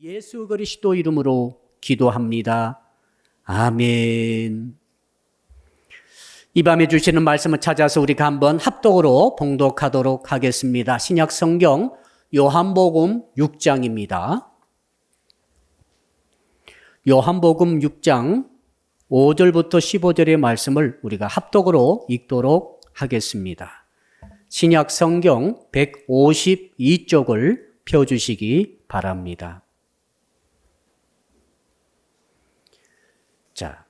예수 그리스도 이름으로 기도합니다. 아멘. 이 밤에 주시는 말씀을 찾아서 우리가 한번 합독으로 봉독하도록 하겠습니다. 신약 성경 요한복음 6장입니다. 요한복음 6장 5절부터 15절의 말씀을 우리가 합독으로 읽도록 하겠습니다. 신약 성경 152쪽을 펴주시기 바랍니다. 자,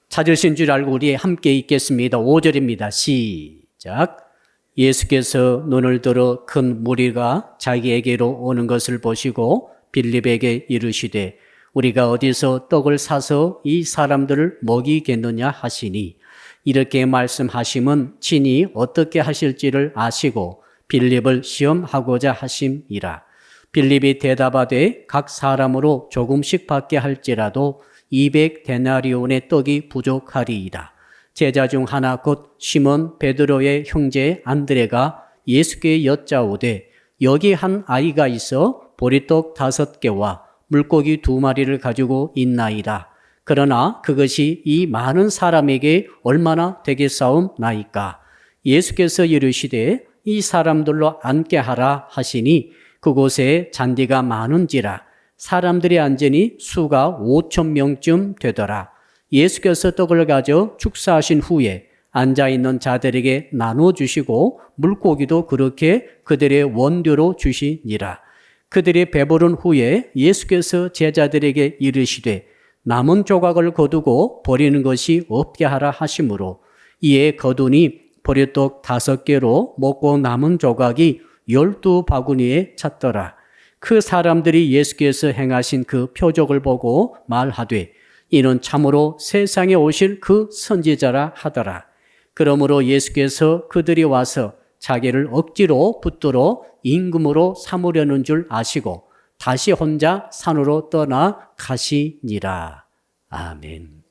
찾으신 줄 알고 우리 함께 읽겠습니다. 5절입니다. 시작. 예수께서 눈을 들어 큰 무리가 자기에게로 오는 것을 보시고 빌립에게 이르시되 우리가 어디서 떡을 사서 이 사람들을 먹이겠느냐 하시니 이렇게 말씀하심은 친히 어떻게 하실지를 아시고 빌립을 시험하고자 하심이라. 빌립이 대답하되 각 사람으로 조금씩 받게 할지라도 200데나리온의 떡이 부족하리이다. 제자 중 하나 곧 시몬 베드로의 형제 안드레가 예수께 여짜오되 여기 한 아이가 있어 보리떡 5개와 물고기 2마리를 가지고 있나이다. 그러나 그것이 이 많은 사람에게 얼마나 되겠사옵나이까. 예수께서 이르시되 이 사람들로 앉게 하라 하시니 그곳에 잔디가 많은지라 사람들이 앉으니 수가 5,000명쯤 되더라. 예수께서 떡을 가져 축사하신 후에 앉아있는 자들에게 나눠주시고 물고기도 그렇게 그들의 원료로 주시니라. 그들이 배부른 후에 예수께서 제자들에게 이르시되 남은 조각을 거두고 버리는 것이 없게 하라 하시므로 이에 거두니 보리떡 5개로 먹고 남은 조각이 12바구니에 찼더라. 그 사람들이 예수께서 행하신 그 표적을 보고 말하되 이는 참으로 세상에 오실 그 선지자라 하더라. 그러므로 예수께서 그들이 와서 자기를 억지로 붙들어 임금으로 삼으려는 줄 아시고 다시 혼자 산으로 떠나 가시니라. 아멘.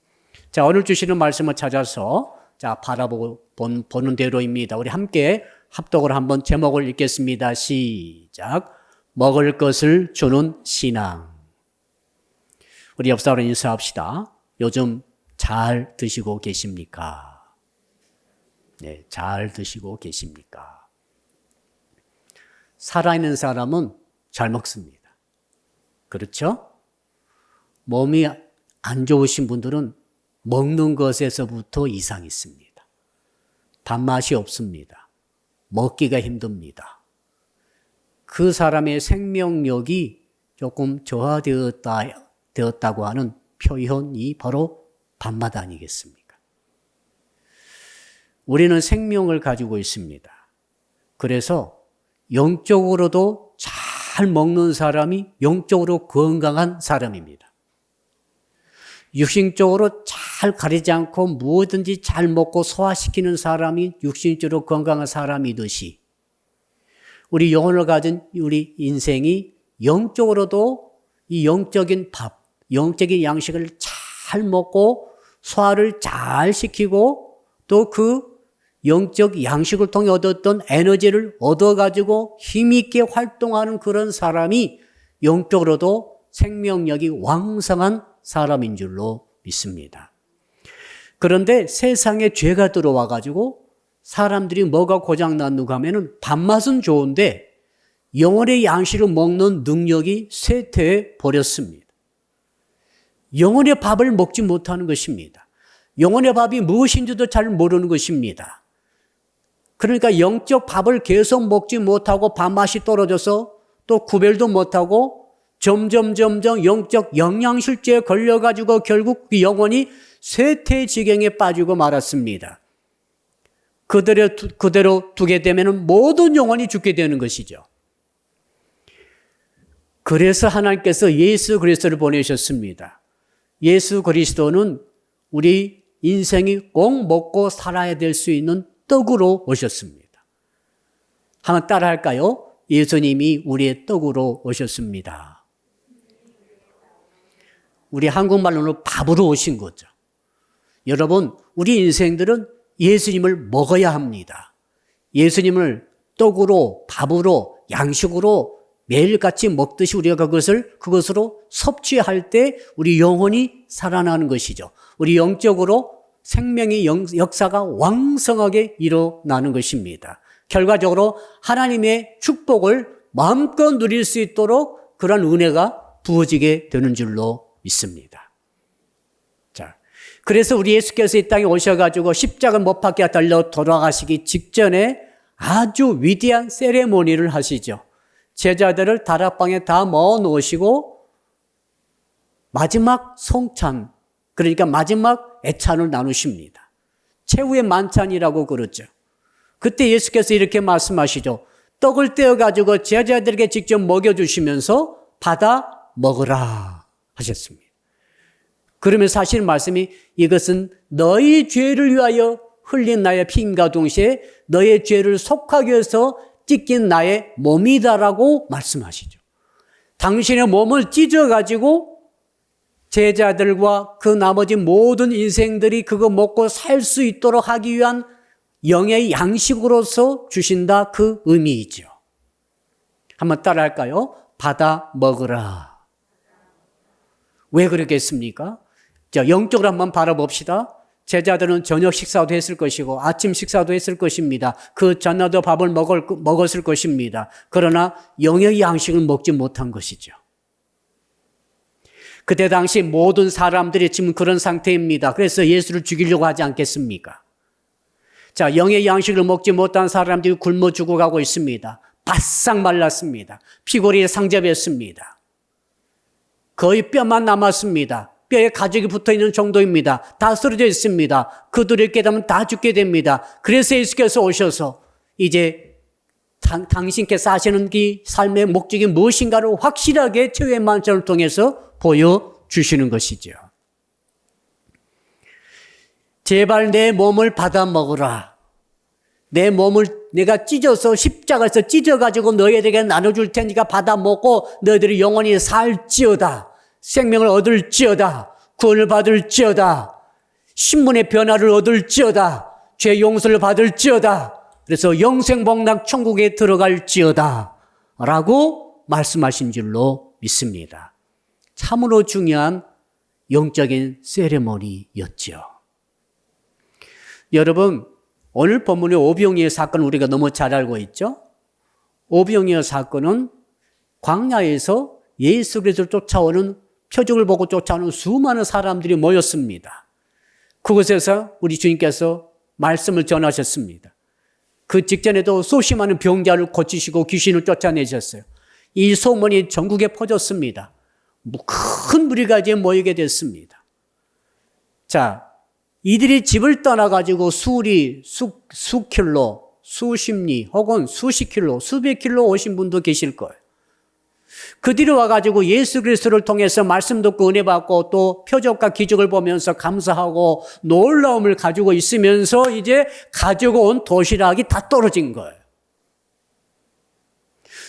자, 오늘 주시는 말씀을 찾아서 바라보고 보는 대로입니다. 우리 함께 합독을 한번 제목을 읽겠습니다. 시작. 먹을 것을 주는 신앙. 우리 옆 사람 인사합시다. 요즘 잘 드시고 계십니까? 네, 잘 드시고 계십니까? 살아있는 사람은 잘 먹습니다. 그렇죠? 몸이 안 좋으신 분들은 먹는 것에서부터 이상이 있습니다. 밥맛이 없습니다. 먹기가 힘듭니다. 그 사람의 생명력이 조금 저하되었다고 하는 표현이 바로 밥맛 아니겠습니까? 우리는 생명을 가지고 있습니다. 그래서 영적으로도 잘 먹는 사람이 영적으로 건강한 사람입니다. 육신적으로 잘 가리지 않고 무엇든지 잘 먹고 소화시키는 사람이 육신적으로 건강한 사람이듯이 우리 영혼을 가진 우리 인생이 영적으로도 이 영적인 밥, 영적인 양식을 잘 먹고 소화를 잘 시키고 또 그 영적 양식을 통해 얻었던 에너지를 얻어가지고 힘있게 활동하는 그런 사람이 영적으로도 생명력이 왕성한 사람인 줄로 믿습니다. 그런데 세상에 죄가 들어와가지고 사람들이 뭐가 고장났는가 하면은 밥맛은 좋은데 영혼의 양식을 먹는 능력이 쇠퇴해 버렸습니다. 영혼의 밥을 먹지 못하는 것입니다. 영혼의 밥이 무엇인지도 잘 모르는 것입니다. 그러니까 영적 밥을 계속 먹지 못하고 밥맛이 떨어져서 또 구별도 못하고 점점 영적 영양실조에 걸려가지고 결국 그 영혼이 쇠퇴 지경에 빠지고 말았습니다. 그대로 두게 되면 모든 영혼이 죽게 되는 것이죠. 그래서 하나님께서 예수 그리스도를 보내셨습니다. 예수 그리스도는 우리 인생이 꼭 먹고 살아야 될 수 있는 떡으로 오셨습니다. 한번 따라 할까요? 예수님이 우리의 떡으로 오셨습니다. 우리 한국말로는 밥으로 오신 거죠. 여러분, 우리 인생들은 예수님을 먹어야 합니다. 예수님을 떡으로, 밥으로, 양식으로 매일같이 먹듯이 우리가 그것으로 섭취할 때 우리 영혼이 살아나는 것이죠. 우리 영적으로 생명의 역사가 왕성하게 일어나는 것입니다. 결과적으로 하나님의 축복을 마음껏 누릴 수 있도록 그런 은혜가 부어지게 되는 줄로 믿습니다. 자, 그래서 우리 예수께서 이 땅에 오셔가지고 십자가 못 박혀 달려 돌아가시기 직전에 아주 위대한 세레모니를 하시죠. 제자들을 다락방에 다 모아 놓으시고 마지막 성찬, 그러니까 마지막 애찬을 나누십니다. 최후의 만찬이라고 그러죠. 그때 예수께서 이렇게 말씀하시죠. 떡을 떼어가지고 제자들에게 직접 먹여주시면서 받아 먹으라 하셨습니다. 그러면 사실 말씀이 이것은 너희 죄를 위하여 흘린 나의 피임과 동시에 너의 죄를 속하기 위해서 찢긴 나의 몸이다라고 말씀하시죠. 당신의 몸을 찢어가지고 제자들과 그 나머지 모든 인생들이 그거 먹고 살 수 있도록 하기 위한 영의 양식으로서 주신다, 그 의미이죠. 한번 따라할까요? 받아 먹으라. 왜 그러겠습니까? 자, 영적으로 한번 바라봅시다. 제자들은 저녁 식사도 했을 것이고 아침 식사도 했을 것입니다. 그 전날도 밥을 먹었을 것입니다. 그러나 영의 양식을 먹지 못한 것이죠. 그때 당시 모든 사람들이 지금 그런 상태입니다. 그래서 예수를 죽이려고 하지 않겠습니까? 자, 영의 양식을 먹지 못한 사람들이 굶어 죽어가고 있습니다. 바싹 말랐습니다. 피골이 상접했습니다. 거의 뼈만 남았습니다. 뼈에 가죽이 붙어있는 정도입니다. 다 쓰러져 있습니다. 그들을 깨닫으면 다 죽게 됩니다. 그래서 예수께서 오셔서 이제 당신께서 하시는 이 삶의 목적이 무엇인가를 확실하게 최후의 만찬을 통해서 보여주시는 것이죠. 제발 내 몸을 받아 먹으라. 내 몸을 내가 찢어서 십자가에서 찢어가지고 너희에게 나눠줄 테니까 받아 먹고 너희들이 영원히 살지어다. 생명을 얻을지어다. 구원을 받을지어다. 신분의 변화를 얻을지어다. 죄 용서를 받을지어다. 그래서 영생복락 천국에 들어갈지어다 라고 말씀하신 줄로 믿습니다. 참으로 중요한 영적인 세레모니였죠. 여러분, 오늘 본문의 오병이어 사건 우리가 너무 잘 알고 있죠? 오병이어 사건은 광야에서 예수 그리스도를 쫓아오는, 표적을 보고 쫓아오는 수많은 사람들이 모였습니다. 그곳에서 우리 주님께서 말씀을 전하셨습니다. 그 직전에도 수십 많은 병자를 고치시고 귀신을 쫓아내셨어요. 이 소문이 전국에 퍼졌습니다. 큰 무리가 이제 모이게 됐습니다. 자, 이들이 집을 떠나가지고 수킬로, 수십리 혹은 수십 킬로, 수백 킬로 오신 분도 계실 거예요. 그들이 와가지고 예수 그리스도를 통해서 말씀 듣고 은혜 받고 또 표적과 기적을 보면서 감사하고 놀라움을 가지고 있으면서 이제 가지고 온 도시락이 다 떨어진 거예요.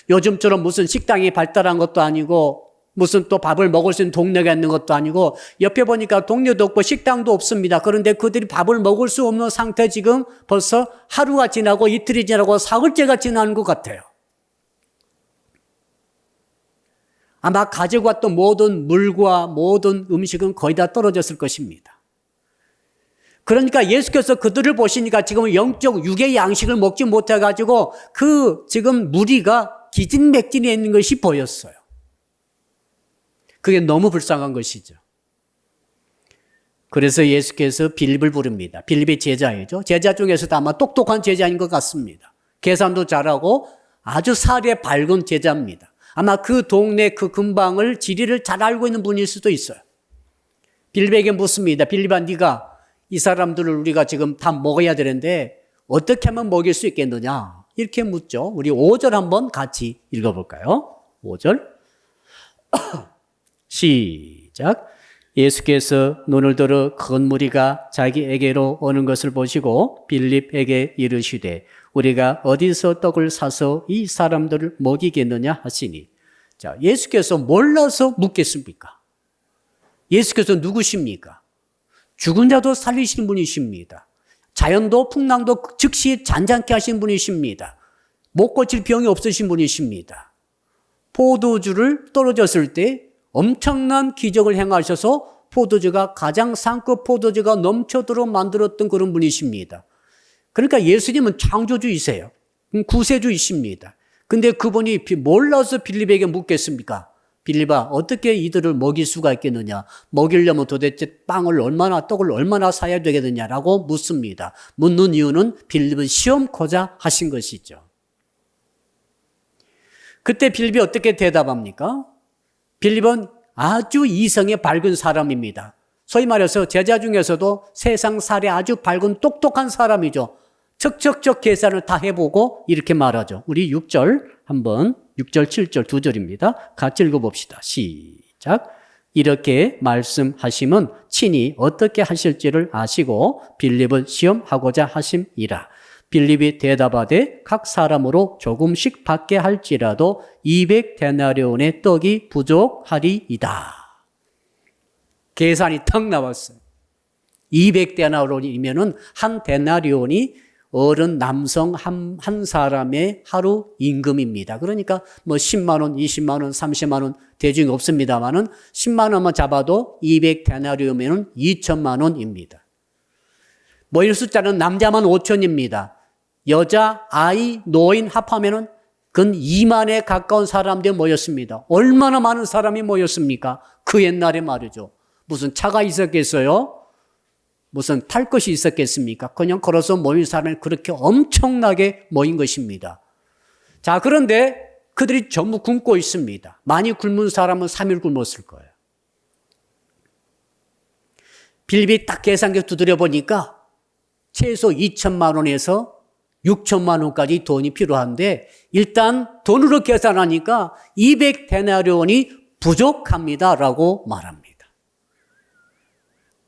요즘처럼 무슨 식당이 발달한 것도 아니고 무슨 또 밥을 먹을 수 있는 동네가 있는 것도 아니고 옆에 보니까 동네도 없고 식당도 없습니다. 그런데 그들이 밥을 먹을 수 없는 상태, 지금 벌써 하루가 지나고 이틀이 지나고 사흘째가 지나는 것 같아요. 아마 가지고 왔던 모든 물과 모든 음식은 거의 다 떨어졌을 것입니다. 그러니까 예수께서 그들을 보시니까 지금 영적 육의 양식을 먹지 못해가지고 그 지금 무리가 기진맥진해 있는 것이 보였어요. 그게 너무 불쌍한 것이죠. 그래서 예수께서 빌립을 부릅니다. 빌립의 제자이죠. 제자 중에서도 아마 똑똑한 제자인 것 같습니다. 계산도 잘하고 아주 사리에 밝은 제자입니다. 아마 그 동네 그 근방을 지리를 잘 알고 있는 분일 수도 있어요. 빌립에게 묻습니다. 빌립아, 네가 이 사람들을 우리가 지금 다 먹어야 되는데 어떻게 하면 먹일 수 있겠느냐? 이렇게 묻죠. 우리 5절 한번 같이 읽어볼까요? 5절 시작. 예수께서 눈을 들어 큰 무리가 자기에게로 오는 것을 보시고 빌립에게 이르시되 우리가 어디서 떡을 사서 이 사람들을 먹이겠느냐 하시니. 자, 예수께서 몰라서 묻겠습니까? 예수께서 누구십니까? 죽은 자도 살리시는 분이십니다. 자연도 풍랑도 즉시 잔잔케 하신 분이십니다. 못 고칠 병이 없으신 분이십니다. 포도주를 떨어졌을 때 엄청난 기적을 행하셔서 포도주가 가장 상급 포도주가 넘쳐도록 만들었던 그런 분이십니다. 그러니까 예수님은 창조주이세요. 구세주이십니다. 근데 그분이 몰라서 빌립에게 묻겠습니까? 빌립아, 어떻게 이들을 먹일 수가 있겠느냐? 먹이려면 도대체 떡을 얼마나 사야 되겠느냐라고 묻습니다. 묻는 이유는 빌립은 시험코자 하신 것이죠. 그때 빌립이 어떻게 대답합니까? 빌립은 아주 이성에 밝은 사람입니다. 소위 말해서 제자 중에서도 세상 살에 아주 밝은 똑똑한 사람이죠. 척척척 계산을 다 해보고 이렇게 말하죠. 우리 6절 7절 두 절입니다. 같이 읽어봅시다. 시작. 이렇게 말씀하시면 친히 어떻게 하실지를 아시고 빌립을 시험하고자 하심이라. 빌립이 대답하되 각 사람으로 조금씩 받게 할지라도 200데나리온의 떡이 부족하리이다. 계산이 탁 나왔어요. 200데나리온이면은 한 데나리온이 어른 남성 한 사람의 하루 임금입니다. 그러니까 뭐 10만 원, 20만 원, 30만 원 대중이 없습니다만은 10만 원만 잡아도 200데나리온이면 2천만 원입니다. 모일 숫자는 남자만 5천입니다. 여자, 아이, 노인 합하면은 근 2만에 가까운 사람들이 모였습니다. 얼마나 많은 사람이 모였습니까? 그 옛날에 말이죠. 무슨 차가 있었겠어요? 무슨 탈 것이 있었겠습니까? 그냥 걸어서 모인 사람이 그렇게 엄청나게 모인 것입니다. 자, 그런데 그들이 전부 굶고 있습니다. 많이 굶은 사람은 3일 굶었을 거예요. 빌립이 딱 계산기 두드려 보니까 최소 2천만 원에서 6천만 원까지 돈이 필요한데 일단 돈으로 계산하니까 200데나리온이 부족합니다라고 말합니다.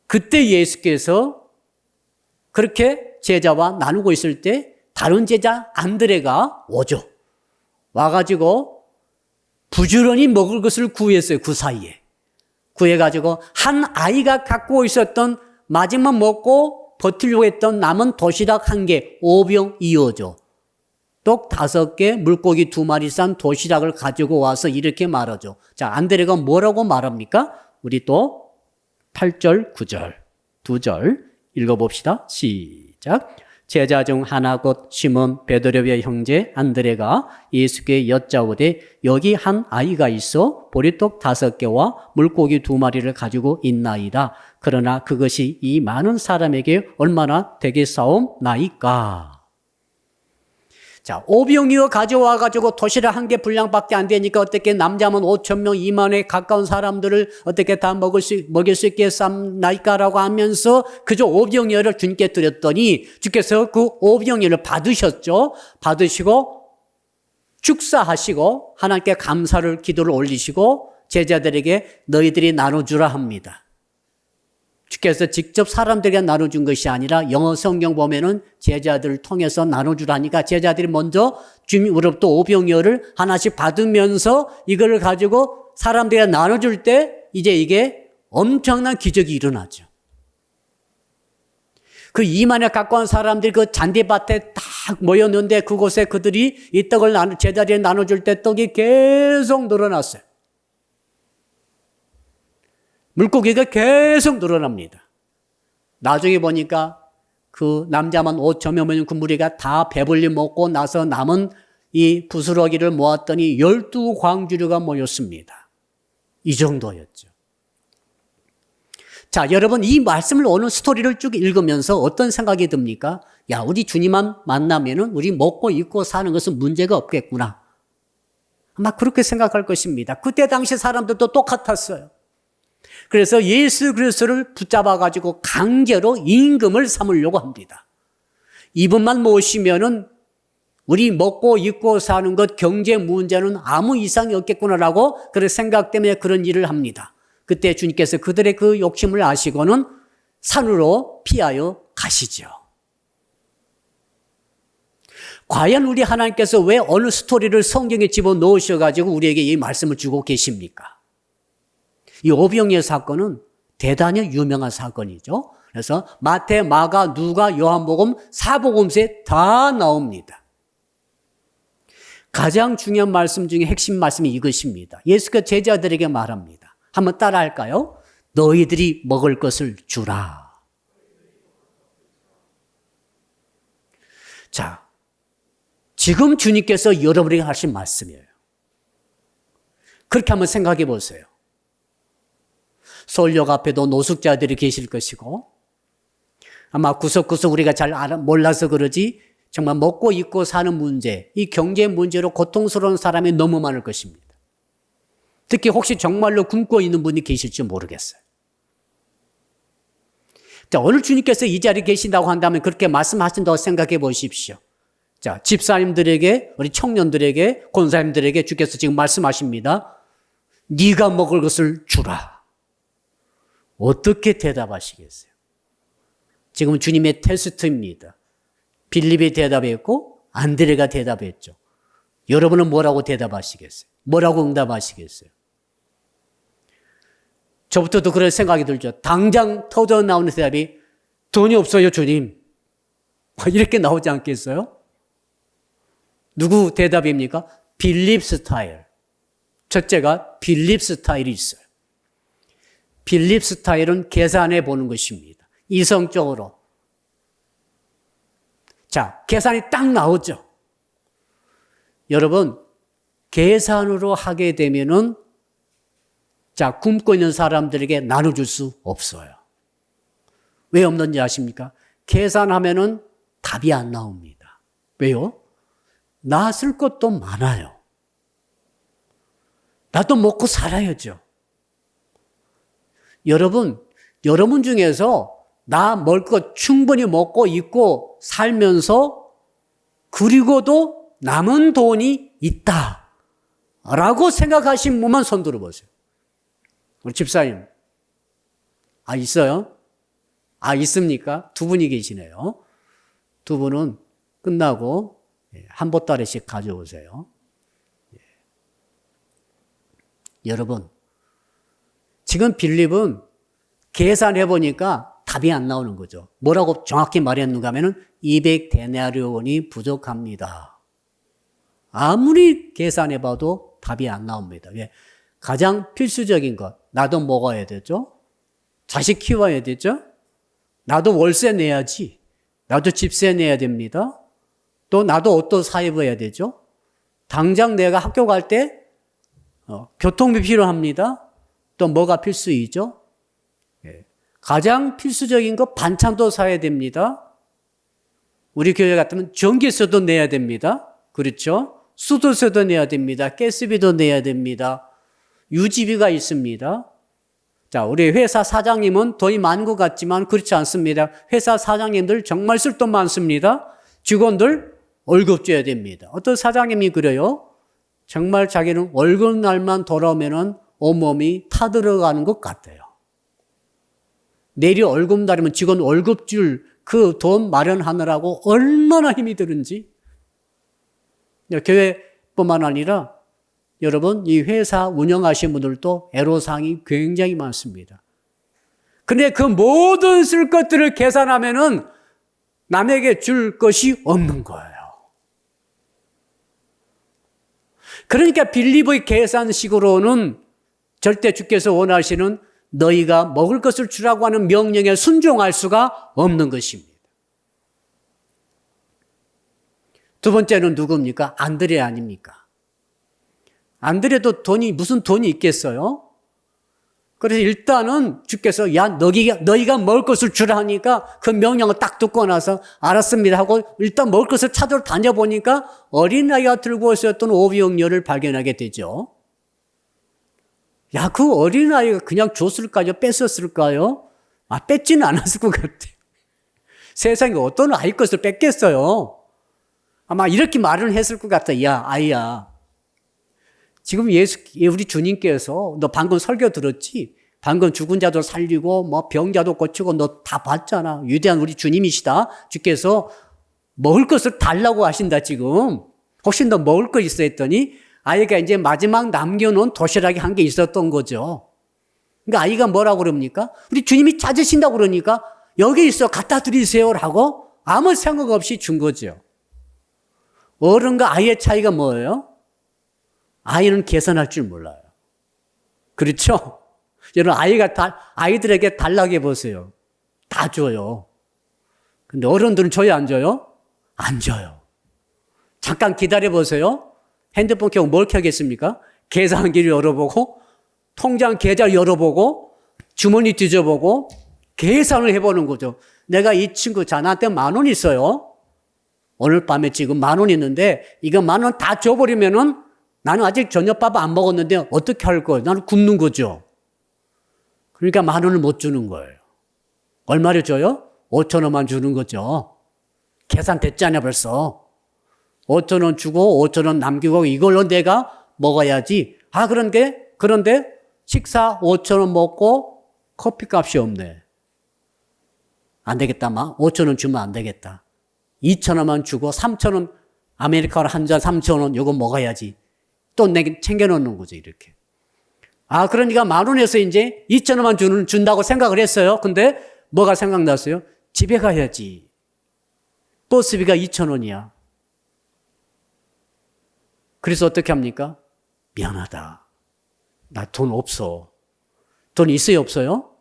그때 예수께서 그렇게 제자와 나누고 있을 때 다른 제자 안드레가 오죠. 와가지고 부지런히 먹을 것을 구했어요. 그 사이에. 구해가지고 한 아이가 갖고 있었던 마지막 먹고 버티려고 했던 남은 도시락 1개, 5병 이어져. 떡 5개, 물고기 2마리 싼 도시락을 가지고 와서 이렇게 말하죠. 자, 안드레가 뭐라고 말합니까? 우리 또 8절, 9절, 2절 읽어봅시다. 시작. 제자 중 하나 곧 시몬 베드로의 형제 안드레가 예수께 여짜오되 여기 한 아이가 있어 보리떡 5개와 물고기 2마리를 가지고 있나이다. 그러나 그것이 이 많은 사람에게 얼마나 되겠사옵나이까. 자, 5병이어 가져와가지고 도시락 1개 분량밖에 안 되니까 어떻게 남자면 5,000명 2만에 가까운 사람들을 어떻게 다 먹일 수 있겠사옵나이까라고 하면서 그저 5병이어를 주님께 드렸더니 주께서 그 5병이어를 받으셨죠. 받으시고 축사하시고 하나님께 감사를 기도를 올리시고 제자들에게 너희들이 나눠주라 합니다. 주께서 직접 사람들에게 나눠준 것이 아니라 영어 성경 보면은 제자들을 통해서 나눠주라니까 제자들이 먼저 주님으로부터 5병이어를 하나씩 받으면서 이걸 가지고 사람들에게 나눠줄 때 이제 이게 엄청난 기적이 일어나죠. 그 2만에 가까운 사람들이 그 잔디밭에 딱 모였는데 그곳에 그들이 이 떡을 제자리에 나눠줄 때 떡이 계속 늘어났어요. 물고기가 계속 늘어납니다. 나중에 보니까 그 남자만 5,000명 그 무리가 다 배불리 먹고 나서 남은 이 부스러기를 모았더니 12광주류가 모였습니다. 이 정도였죠. 자, 여러분 이 말씀을 오늘 스토리를 쭉 읽으면서 어떤 생각이 듭니까? 야, 우리 주님만 만나면은 우리 먹고 입고 사는 것은 문제가 없겠구나. 아마 그렇게 생각할 것입니다. 그때 당시 사람들도 똑같았어요. 그래서 예수 그리스도를 붙잡아가지고 강제로 임금을 삼으려고 합니다. 이분만 모시면은 우리 먹고 입고 사는 것 경제 문제는 아무 이상이 없겠구나라고 그런 생각 때문에 그런 일을 합니다. 그때 주님께서 그들의 그 욕심을 아시고는 산으로 피하여 가시죠. 과연 우리 하나님께서 왜 어느 스토리를 성경에 집어넣으셔가지고 우리에게 이 말씀을 주고 계십니까? 이 오병이어 사건은 대단히 유명한 사건이죠. 그래서 마태, 마가, 누가, 요한복음, 사복음서에 다 나옵니다. 가장 중요한 말씀 중에 핵심 말씀이 이것입니다. 예수가 제자들에게 말합니다. 한번 따라할까요? 너희들이 먹을 것을 주라. 자, 지금 주님께서 여러분에게 하신 말씀이에요. 그렇게 한번 생각해 보세요. 서울역 앞에도 노숙자들이 계실 것이고 아마 구석구석 우리가 잘 몰라서 그러지 정말 먹고 입고 사는 문제, 이 경제 문제로 고통스러운 사람이 너무 많을 것입니다. 특히 혹시 정말로 굶고 있는 분이 계실지 모르겠어요. 자, 오늘 주님께서 이 자리에 계신다고 한다면 그렇게 말씀하신다고 생각해 보십시오. 자, 집사님들에게, 우리 청년들에게, 권사님들에게 주께서 지금 말씀하십니다. 네가 먹을 것을 주라. 어떻게 대답하시겠어요? 지금 주님의 테스트입니다. 빌립이 대답했고 안드레가 대답했죠. 여러분은 뭐라고 대답하시겠어요? 뭐라고 응답하시겠어요? 저부터도 그런 생각이 들죠. 당장 터져 나오는 대답이 돈이 없어요, 주님. 이렇게 나오지 않겠어요? 누구 대답입니까? 빌립 스타일. 첫째가 빌립 스타일이 있어요. 빌립 스타일은 계산해 보는 것입니다. 이성적으로. 자, 계산이 딱 나오죠. 여러분, 계산으로 하게 되면은 자, 굶고 있는 사람들에게 나눠줄 수 없어요. 왜 없는지 아십니까? 계산하면은 답이 안 나옵니다. 왜요? 나 쓸 것도 많아요. 나도 먹고 살아야죠. 여러분 중에서 나 먹을 것 충분히 먹고 입고 살면서 그리고도 남은 돈이 있다 라고 생각하신 분만 손 들어보세요. 우리 집사님, 있어요? 있습니까? 두 분이 계시네요. 두 분은 끝나고 한 보따리씩 가져오세요. 여러분, 지금 빌립은 계산해 보니까 답이 안 나오는 거죠. 뭐라고 정확히 말했는가 하면은 200데나리온이 부족합니다. 아무리 계산해 봐도 답이 안 나옵니다. 왜? 가장 필수적인 것, 나도 먹어야 되죠. 자식 키워야 되죠. 나도 월세 내야지. 나도 집세 내야 됩니다. 또 나도 옷도 사 입어야 되죠. 당장 내가 학교 갈 때 교통비 필요합니다. 또 뭐가 필수이죠? 가장 필수적인 거 반찬도 사야 됩니다. 우리 교회 같으면 전기세도 내야 됩니다. 그렇죠? 수도세도 내야 됩니다. 가스비도 내야 됩니다. 유지비가 있습니다. 자, 우리 회사 사장님은 돈이 많은 것 같지만 그렇지 않습니다. 회사 사장님들 정말 쓸 돈 많습니다. 직원들 월급 줘야 됩니다. 어떤 사장님이 그래요. 정말 자기는 월급날만 돌아오면은 온몸이 타들어가는 것 같아요. 내일 월급날이면 직원 월급 줄 그 돈 마련하느라고 얼마나 힘이 드는지. 교회뿐만 아니라 여러분, 이 회사 운영하시는 분들도 애로사항이 굉장히 많습니다. 근데 그 모든 쓸 것들을 계산하면은 남에게 줄 것이 없는 거예요. 그러니까 빌립의 계산식으로는 절대 주께서 원하시는 너희가 먹을 것을 주라고 하는 명령에 순종할 수가 없는 것입니다. 두 번째는 누굽니까? 안드레 아닙니까? 안드레도 무슨 돈이 있겠어요? 그래서 일단은 주께서 너희가 먹을 것을 주라 하니까 그 명령을 딱 듣고 나서 알았습니다 하고 일단 먹을 것을 찾으러 다녀보니까 어린아이가 들고 있었던 오병이어를 발견하게 되죠. 그 어린아이가 그냥 줬을까요? 뺐었을까요? 뺐지는 않았을 것 같아요. 세상에 어떤 아이 것을 뺐겠어요? 아마 이렇게 말을 했을 것 같아. 야, 아이야. 지금 우리 주님께서 너 방금 설교 들었지? 방금 죽은 자도 살리고 병자도 고치고 너 다 봤잖아. 위대한 우리 주님이시다. 주께서 먹을 것을 달라고 하신다 지금. 혹시 너 먹을 거 있어 했더니 아이가 이제 마지막 남겨놓은 도시락이 한 개 있었던 거죠. 그러니까 아이가 뭐라고 그럽니까? 우리 주님이 찾으신다고 그러니까 여기 있어 갖다 드리세요라고 아무 생각 없이 준 거죠. 어른과 아이의 차이가 뭐예요? 아이는 계산할 줄 몰라요. 그렇죠? 여러분, 아이들에게 달라고 해보세요. 다 줘요. 근데 어른들은 줘요, 안 줘요? 안 줘요. 잠깐 기다려보세요. 핸드폰 켜고 뭘 켜겠습니까? 계산기를 열어보고, 통장 계좌를 열어보고, 주머니 뒤져보고, 계산을 해보는 거죠. 내가 이 친구, 자, 나한테 10,000원 있어요. 오늘 밤에 지금 10,000원 있는데, 이거 10,000원 다 줘버리면은 나는 아직 저녁밥 안 먹었는데 어떻게 할 거예요? 나는 굶는 거죠. 그러니까 10,000원을 못 주는 거예요. 얼마를 줘요? 5,000원만 주는 거죠. 계산됐잖아요, 벌써. 5,000원 주고 5,000원 남기고 이걸로 내가 먹어야지. 아, 그런데 식사 5,000원 먹고 커피값이 없네. 안 되겠다, 5,000원 주면 안 되겠다. 2,000원만 주고 3,000원 아메리카노 한 잔 3,000원 이거 먹어야지. 또 내게 챙겨놓는 거죠, 이렇게. 아, 그러니까 10,000원에서 이제 2,000원만 준다고 생각을 했어요. 근데 뭐가 생각났어요? 집에 가야지. 버스비가 2,000원이야. 그래서 어떻게 합니까? 미안하다. 나 돈 없어. 돈 있어요, 없어요?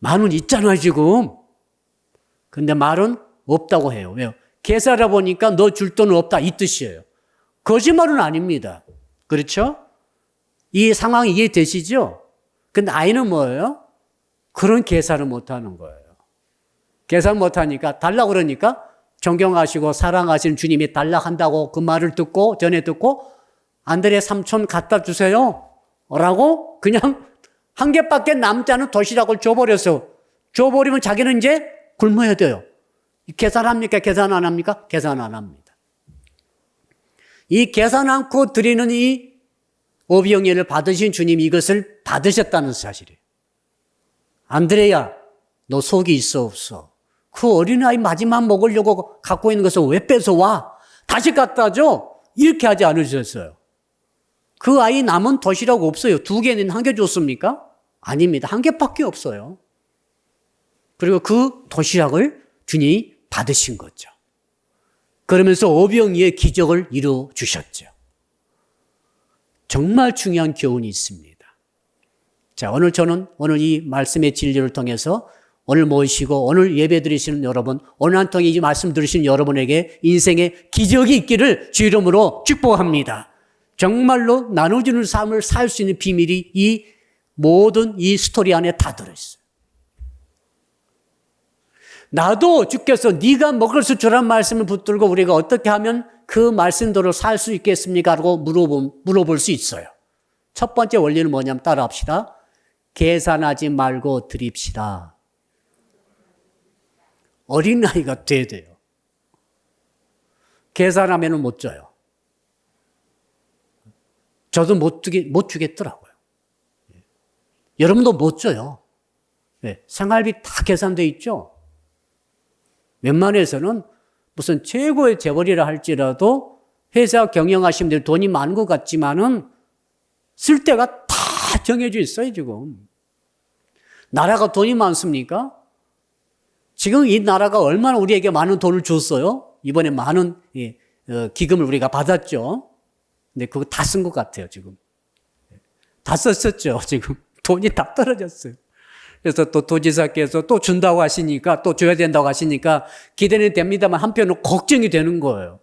10,000원 있잖아, 지금. 근데 말은 없다고 해요. 왜요? 계산하다 보니까 너 줄 돈은 없다, 이 뜻이에요. 거짓말은 아닙니다. 그렇죠? 이 상황이 이해되시죠? 근데 아이는 뭐예요? 그런 계산을 못하는 거예요. 계산 못하니까 달라고 그러니까 존경하시고 사랑하시는 주님이 달라 한다고 그 말을 전에 듣고 안드레 삼촌 갖다 주세요 라고 그냥 한 개밖에 남지 않은 도시락을 줘버렸어. 줘버리면 자기는 이제 굶어야 돼요. 계산합니까? 계산 안 합니까? 계산 안 합니다. 이 계산 않고 드리는 이 오병이어를 받으신 주님이 이것을 받으셨다는 사실이에요. 안드레야, 너 속이 있어 없어? 그 어린아이 마지막 먹으려고 갖고 있는 것을 왜 뺏어와? 다시 갖다 줘? 이렇게 하지 않으셨어요. 그 아이 남은 도시락 없어요. 2개는 1개 줬습니까? 아닙니다. 1개밖에 없어요. 그리고 그 도시락을 주님이 받으신 거죠. 그러면서 오병이어의 기적을 이루어 주셨죠. 정말 중요한 교훈이 있습니다. 자, 저는 오늘 이 말씀의 진리를 통해서 오늘 모시고 오늘 예배 드리시는 여러분, 오늘 한 통에 이 말씀 들으신 여러분에게 인생의 기적이 있기를 주 이름으로 축복합니다. 정말로 나눠주는 삶을 살 수 있는 비밀이 이 모든 이 스토리 안에 다 들어있어요. 나도 주께서 네가 먹을 수 주란 말씀을 붙들고 우리가 어떻게 하면 그 말씀대로 살 수 있겠습니까? 라고 물어볼 수 있어요. 첫 번째 원리는 뭐냐면 따라합시다. 계산하지 말고 드립시다. 어린아이가 돼야 돼요. 계산하면 못 줘요. 저도 못 주겠더라고요. 여러분도 못 줘요. 생활비 다 계산돼 있죠? 웬만해서는 무슨 최고의 재벌이라 할지라도 회사 경영하시는 분들 돈이 많은 것 같지만은 쓸 데가 다 정해져 있어요, 지금. 나라가 돈이 많습니까? 지금 이 나라가 얼마나 우리에게 많은 돈을 줬어요? 이번에 많은 기금을 우리가 받았죠. 근데 그거 다 쓴 것 같아요, 지금. 다 썼었죠, 지금. 돈이 다 떨어졌어요. 그래서 또 도지사께서 또 준다고 하시니까 또 줘야 된다고 하시니까 기대는 됩니다만 한편으로 걱정이 되는 거예요.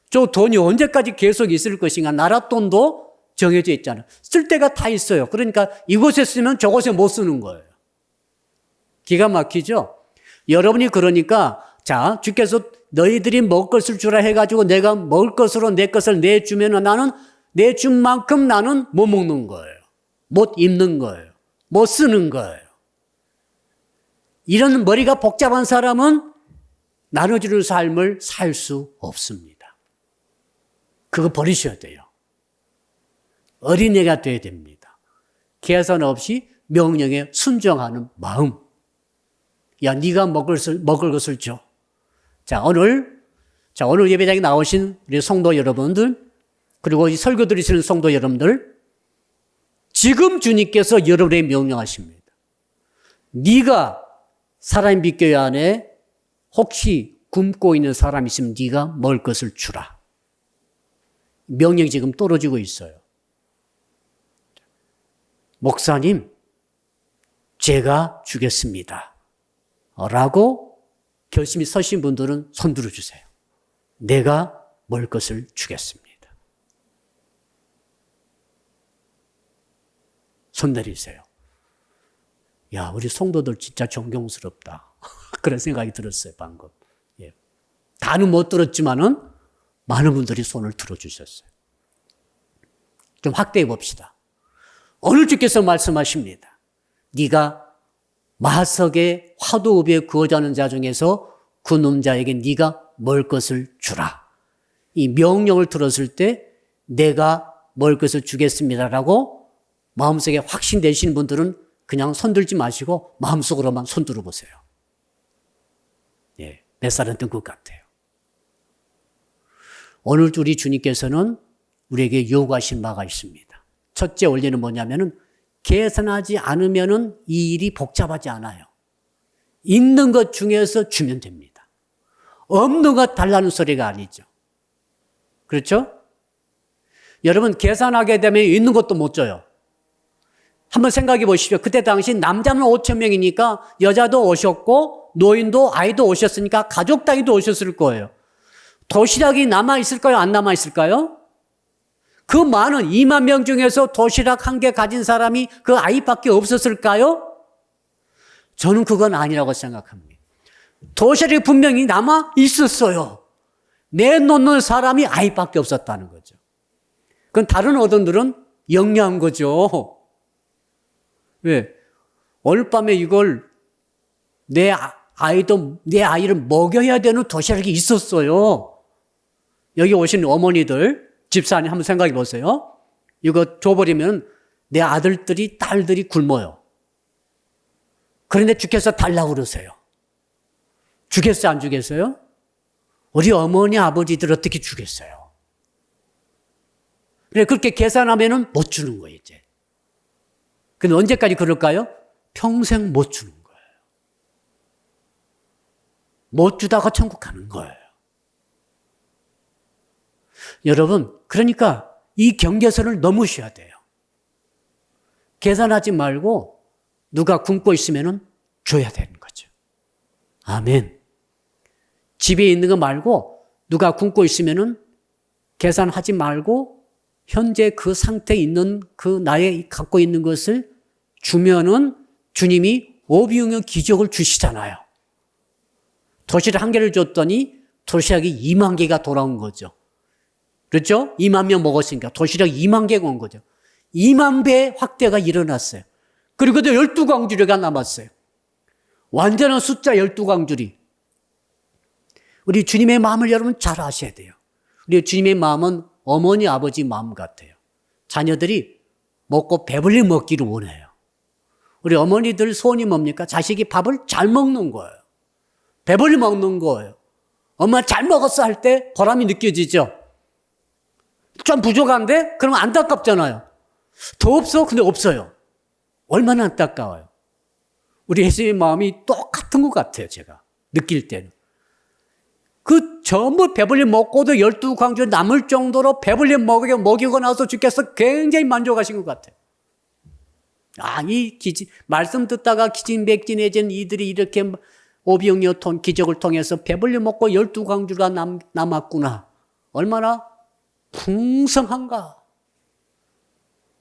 저 돈이 언제까지 계속 있을 것인가. 나라 돈도 정해져 있잖아요. 쓸 데가 다 있어요. 그러니까 이곳에 쓰면 저곳에 못 쓰는 거예요. 기가 막히죠? 여러분이 그러니까 자, 주께서 너희들이 먹을 것을 주라 해가지고 내가 먹을 것으로 내 것을 내주면 나는 내준 만큼 나는 못 먹는 거예요. 못 입는 거예요. 못 쓰는 거예요. 이런 머리가 복잡한 사람은 나눠주는 삶을 살 수 없습니다. 그거 버리셔야 돼요. 어린애가 돼야 됩니다. 계산 없이 명령에 순종하는 마음. 야, 네가 먹을 것을 줘. 자, 오늘 예배당에 나오신 우리 성도 여러분들, 그리고 이 설교 들으시는 성도 여러분들, 지금 주님께서 여러분에게 명령하십니다. 네가 사람 믿교회 안에 혹시 굶고 있는 사람이 있으면 네가 먹을 것을 주라. 명령이 지금 떨어지고 있어요. 목사님, 제가 주겠습니다. 라고 결심이 서신 분들은 손 들어주세요. 내가 먹을 것을 주겠습니다. 손 내리세요. 야, 우리 성도들 진짜 존경스럽다. 그런 생각이 들었어요, 방금. 예. 다는 못 들었지만은 많은 분들이 손을 들어주셨어요. 좀 확대해 봅시다. 오늘 주께서 말씀하십니다. 네가 마석의 화도읍에 구워자는 자 중에서 그 놈자에게 네가 먹을 것을 주라. 이 명령을 들었을 때 내가 먹을 것을 주겠습니다라고 마음속에 확신되시는 분들은 그냥 손 들지 마시고 마음속으로만 손 들어보세요. 예, 몇 살은 든 것 같아요. 오늘 우리 주님께서는 우리에게 요구하신 바가 있습니다. 첫째 원리는 뭐냐면은 계산하지 않으면은 이 일이 복잡하지 않아요. 있는 것 중에서 주면 됩니다. 없는 것 달라는 소리가 아니죠. 그렇죠? 여러분 계산하게 되면 있는 것도 못 줘요. 한번 생각해 보십시오. 그때 당시 남자는 5천 명이니까 여자도 오셨고 노인도 아이도 오셨으니까 가족 단위도 오셨을 거예요. 도시락이 남아있을까요? 안 남아있을까요? 그 많은 2만 명 중에서 도시락 한 개 가진 사람이 그 아이밖에 없었을까요? 저는 그건 아니라고 생각합니다. 도시락이 분명히 남아 있었어요. 내놓는 사람이 아이밖에 없었다는 거죠. 그건 다른 어른들은 영리한 거죠. 왜? 오늘 밤에 이걸 내 아이를 먹여야 되는 도시락이 있었어요. 여기 오신 어머니들, 집사님 한번 생각해 보세요. 이거 줘버리면 내 아들들이, 딸들이 굶어요. 그런데 주께서 달라고 그러세요. 주겠어요, 안 주겠어요? 우리 어머니, 아버지들 어떻게 주겠어요? 그래, 그렇게 계산하면은 못 주는 거예요, 이제. 근데 언제까지 그럴까요? 평생 못 주는 거예요. 못 주다가 천국 가는 거예요. 여러분, 그러니까 이 경계선을 넘으셔야 돼요. 계산하지 말고 누가 굶고 있으면 줘야 되는 거죠. 아멘. 집에 있는 거 말고 누가 굶고 있으면 계산하지 말고 현재 그 상태에 있는 그 나의 갖고 있는 것을 주면은 주님이 오병이어 기적을 주시잖아요. 도시락 한 개를 줬더니 도시락이 2만 개가 돌아온 거죠. 그렇죠? 2만 명 먹었으니까 도시락 2만 개가 온 거죠. 2만 배의 확대가 일어났어요. 그리고 또 12광주리가 남았어요. 완전한 숫자 12광주리. 우리 주님의 마음을 여러분 잘 아셔야 돼요. 우리 주님의 마음은 어머니, 아버지 마음 같아요. 자녀들이 먹고 배불리 먹기를 원해요. 우리 어머니들 소원이 뭡니까? 자식이 밥을 잘 먹는 거예요. 배불리 먹는 거예요. 엄마 잘 먹었어 할 때 보람이 느껴지죠? 좀 부족한데? 그러면 안타깝잖아요. 더 없어? 근데 없어요. 얼마나 안타까워요. 우리 예수님의 마음이 똑같은 것 같아요, 제가. 느낄 때는. 그 전부 배불리 먹고도 12광주 남을 정도로 배불리 먹이고 나서 주께서 굉장히 만족하신 것 같아요. 아, 말씀 듣다가 기진맥진해진 이들이 이렇게 오병이어 기적을 통해서 배불리 먹고 12광주가 남았구나. 얼마나 풍성한가.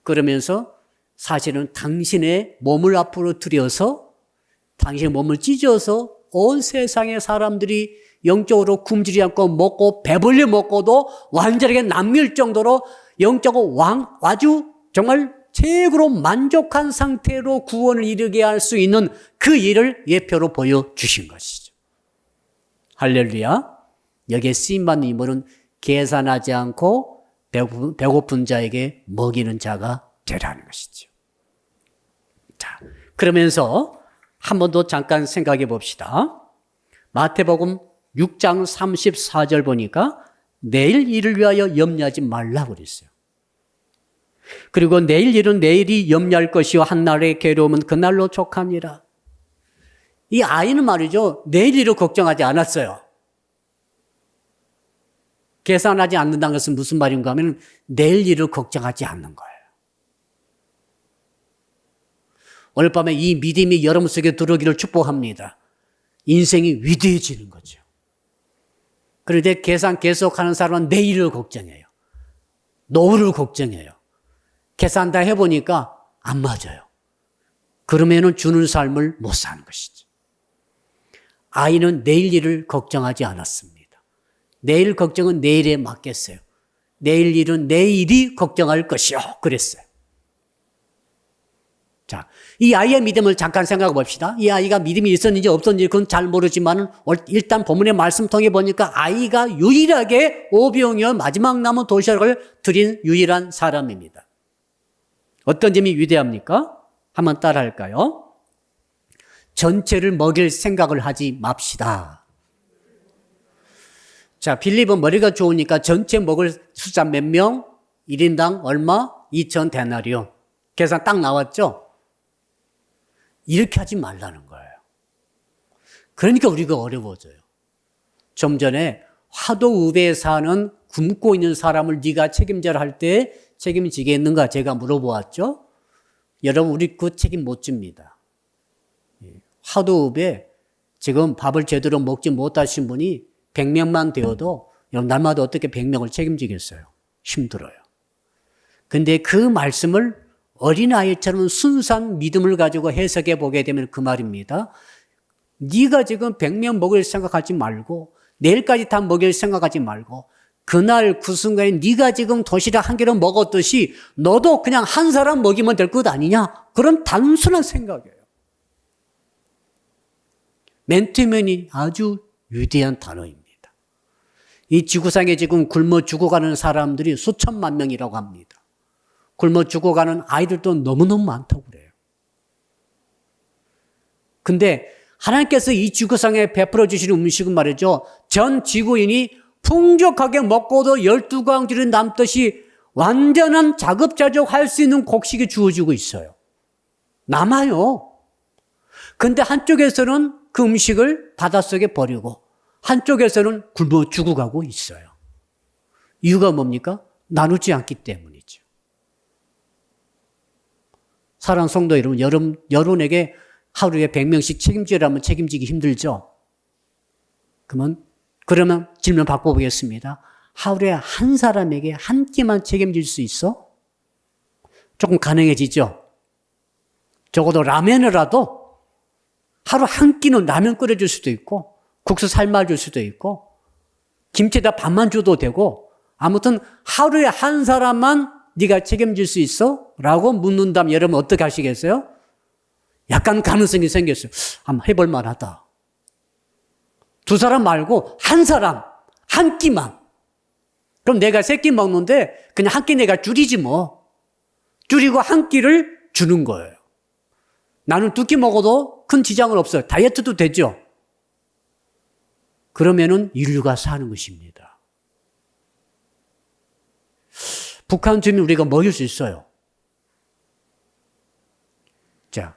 그러면서 사실은 당신의 몸을 앞으로 들여서 당신의 몸을 찢어서 온 세상의 사람들이 영적으로 굶주리지 않고 먹고 배불리 먹고도 완전하게 남길 정도로 영적으로 아주 정말 최고로 만족한 상태로 구원을 이루게 할 수 있는 그 일을 예표로 보여주신 것이죠. 할렐루야. 여기에 쓰임받는 인물은 계산하지 않고 배고픈 자에게 먹이는 자가 되라는 것이죠. 자, 그러면서 한 번 더 잠깐 생각해 봅시다. 마태복음 6장 34절 보니까 내일 일을 위하여 염려하지 말라고 그랬어요. 그리고 내일 일은 내일이 염려할 것이요 한날의 괴로움은 그날로 족하니라. 이 아이는 말이죠. 내일 일을 걱정하지 않았어요. 계산하지 않는다는 것은 무슨 말인가 하면 내일 일을 걱정하지 않는 거예요. 오늘 밤에 이 믿음이 여러분 속에 들어오기를 축복합니다. 인생이 위대해지는 거죠. 그런데 계산 계속하는 사람은 내일을 걱정해요. 노후를 걱정해요. 계산 다 해보니까 안 맞아요. 그러면은 주는 삶을 못 사는 것이죠. 아이는 내일 일을 걱정하지 않았습니다. 내일 걱정은 내일에 맡겼어요. 내일 일은 내일이 걱정할 것이요. 그랬어요. 자, 이 아이의 믿음을 잠깐 생각해 봅시다. 이 아이가 믿음이 있었는지 없었는지 그건 잘 모르지만 일단 본문의 말씀 통해 보니까 아이가 유일하게 오병이어 마지막 남은 도시락을 드린 유일한 사람입니다. 어떤 점이 위대합니까? 한번 따라 할까요? 전체를 먹일 생각을 하지 맙시다. 자, 빌립은 머리가 좋으니까 전체 먹을 숫자 몇 명? 1인당 얼마? 2,000데나리온. 계산 딱 나왔죠? 이렇게 하지 말라는 거예요. 그러니까 우리가 어려워져요. 좀 전에 화도읍에 사는 굶고 있는 사람을 네가 책임져라 할 때 책임지겠는가 제가 물어보았죠. 여러분 우리 그 책임 못 집니다. 화도읍에 지금 밥을 제대로 먹지 못하신 분이 100명만 되어도 여러분 날마다 어떻게 100명을 책임지겠어요? 힘들어요. 근데 그 말씀을 어린아이처럼 순수한 믿음을 가지고 해석해 보게 되면 그 말입니다. 네가 지금 100명 먹을 생각하지 말고 내일까지 다 먹일 생각하지 말고 그날 그 순간에 네가 지금 도시락 한 개를 먹었듯이 너도 그냥 한 사람 먹이면 될 것 아니냐? 그런 단순한 생각이에요. 맨투맨이 아주 위대한 단어입니다. 이 지구상에 지금 굶어 죽어가는 사람들이 수천만 명이라고 합니다. 굶어 죽어가는 아이들도 너무너무 많다고 그래요. 근데 하나님께서 이 지구상에 베풀어 주시는 음식은 말이죠. 전 지구인이 풍족하게 먹고도 12광주를 남듯이 완전한 자급자족할 수 있는 곡식이 주어지고 있어요. 남아요. 근데 한쪽에서는 그 음식을 바닷속에 버리고 한쪽에서는 굶어 죽어가고 있어요. 이유가 뭡니까? 나누지 않기 때문이죠. 사랑하는 성도 여러분, 여러분에게 하루에 100명씩 책임지라면 책임지기 힘들죠? 그러면 질문 바꿔보겠습니다. 하루에 한 사람에게 한 끼만 책임질 수 있어? 조금 가능해지죠? 적어도 라면이라도 하루 한 끼는 라면 끓여줄 수도 있고 국수 삶아줄 수도 있고 김치에다 밥만 줘도 되고 아무튼 하루에 한 사람만 네가 책임질 수 있어? 라고 묻는다면 여러분 어떻게 하시겠어요? 약간 가능성이 생겼어요. 한번 해볼 만하다. 두 사람 말고 한 사람, 한 끼만. 그럼 내가 세 끼 먹는데 그냥 한 끼 내가 줄이지 뭐. 줄이고 한 끼를 주는 거예요. 나는 두 끼 먹어도 큰 지장은 없어요. 다이어트도 되죠. 그러면은 인류가 사는 것입니다. 북한 주민 우리가 먹일 수 있어요. 자,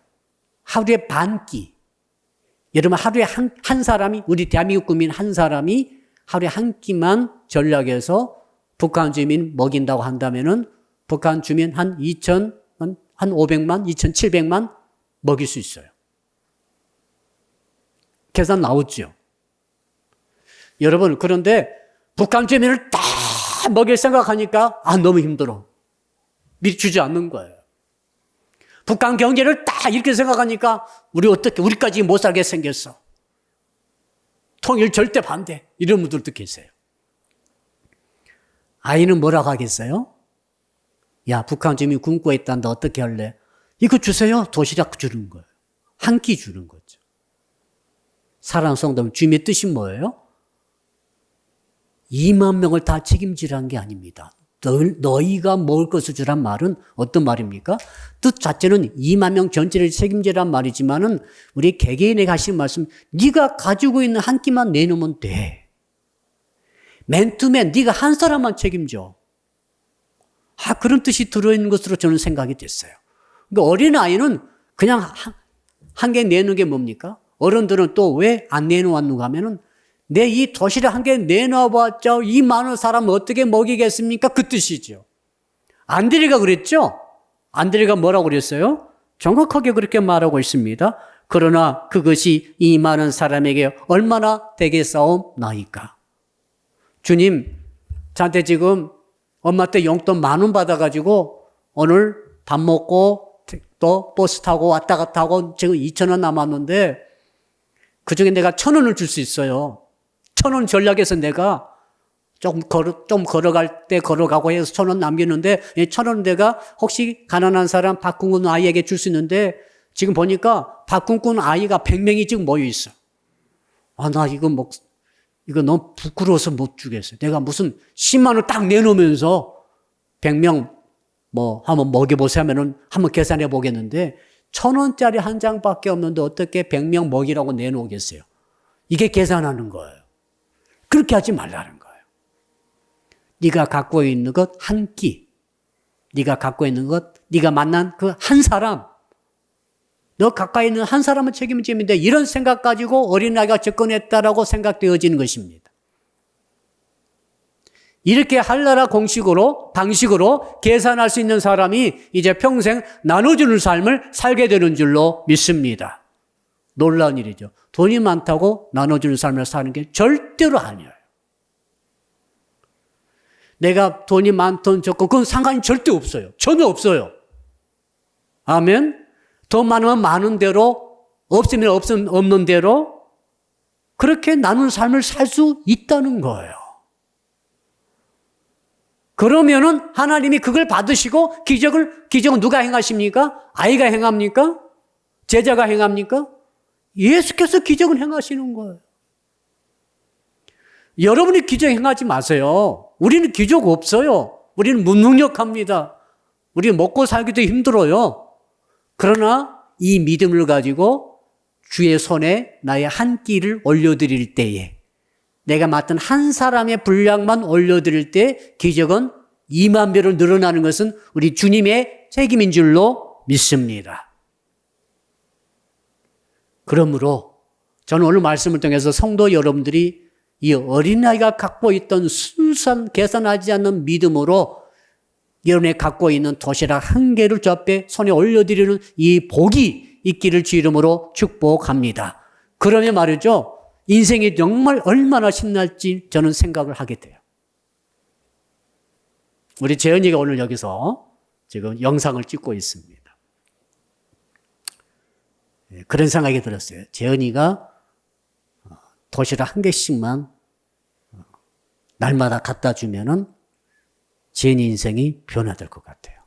하루에 반 끼. 여러분 하루에 한 사람이 우리 대한민국 국민 한 사람이 하루에 한 끼만 전략해서 북한 주민 먹인다고 한다면은 북한 주민 한 500만, 2,700만 먹일 수 있어요. 계산 나오죠. 여러분 그런데 북한 주민을 다 먹일 생각하니까 너무 힘들어. 미리 주지 않는 거예요. 북한 경제를 딱 이렇게 생각하니까 우리까지 못 살게 생겼어. 통일 절대 반대. 이런 분들도 계세요. 아이는 뭐라고 하겠어요? 야, 북한 주민 굶고 있다는데 어떻게 할래? 이거 주세요. 도시락 주는 거예요. 한 끼 주는 거죠. 사랑하는 성도, 주님의 뜻이 뭐예요? 2만 명을 다 책임지라는 게 아닙니다. 너희가 먹을 것을 주란 말은 어떤 말입니까? 뜻 자체는 2만 명 전체를 책임지란 말이지만은 우리 개개인에게 하신 말씀, 네가 가지고 있는 한 끼만 내놓으면 돼. 맨투맨, 네가 한 사람만 책임져. 그런 뜻이 들어있는 것으로 저는 생각이 됐어요. 그러니까 어린아이는 그냥 한 개 내놓는 게 뭡니까? 어른들은 또 왜 안 내놓았는가 하면은 내 이 도시락 한 개 내놔봤자 이 많은 사람을 어떻게 먹이겠습니까? 그 뜻이죠. 안드레가 그랬죠? 안드레가 뭐라고 그랬어요? 정확하게 그렇게 말하고 있습니다. 그러나 그것이 이 많은 사람에게 얼마나 되겠사옵나이까. 주님, 저한테 지금 엄마한테 용돈 10,000원 받아가지고 오늘 밥 먹고 또 버스 타고 왔다 갔다 하고 지금 2,000원 남았는데 그중에 내가 1,000원을 줄 수 있어요. 1,000원 전략에서 내가 좀 걸어갈 때 걸어가고 해서 1,000원 남기는데 1,000원 내가 혹시 가난한 사람 밥 굶는 아이에게 줄 수 있는데 지금 보니까 밥 굶는 아이가 100명이 지금 모여 있어. 나 이거 너무 부끄러워서 못 주겠어요. 내가 무슨 10만 원 딱 내놓으면서 100명 한번 먹여보세요 하면은 한번 계산해 보겠는데 1,000원짜리 한 장밖에 없는데 어떻게 100명 먹이라고 내놓겠어요? 이게 계산하는 거예요. 그렇게 하지 말라는 거예요. 네가 갖고 있는 것 한 끼, 네가 갖고 있는 것, 네가 만난 그 한 사람, 너 가까이 있는 한 사람은 책임을 지는데 이런 생각 가지고 어린아이가 접근했다라고 생각되어지는 것입니다. 이렇게 한나라 방식으로 계산할 수 있는 사람이 이제 평생 나눠주는 삶을 살게 되는 줄로 믿습니다. 놀라운 일이죠. 돈이 많다고 나눠주는 삶을 사는 게 절대로 아니에요. 내가 돈이 많든 적고 그건 상관이 절대 없어요. 전혀 없어요. 아멘. 돈 많으면 많은 대로, 없으면 없는 대로 그렇게 나누는 삶을 살 수 있다는 거예요. 그러면은 하나님이 그걸 받으시고 기적은 누가 행하십니까? 아이가 행합니까? 제자가 행합니까? 예수께서 기적은 행하시는 거예요. 여러분이 기적 행하지 마세요. 우리는 기적 없어요. 우리는 무능력합니다. 우리는 먹고 살기도 힘들어요. 그러나 이 믿음을 가지고 주의 손에 나의 한 끼를 올려드릴 때에 내가 맡은 한 사람의 분량만 올려드릴 때 기적은 2만 배로 늘어나는 것은 우리 주님의 책임인 줄로 믿습니다. 그러므로 저는 오늘 말씀을 통해서 성도 여러분들이 이 어린아이가 갖고 있던 순수한 계산하지 않는 믿음으로 여러분이 갖고 있는 도시락 한 개를 저 앞에 손에 올려드리는 이 복이 있기를 주 이름으로 축복합니다. 그러면 말이죠. 인생이 정말 얼마나 신날지 저는 생각을 하게 돼요. 우리 재현이가 오늘 여기서 지금 영상을 찍고 있습니다. 그런 생각이 들었어요. 재현이가 도시락 한 개씩만 날마다 갖다 주면은 재현이 인생이 변화될 것 같아요.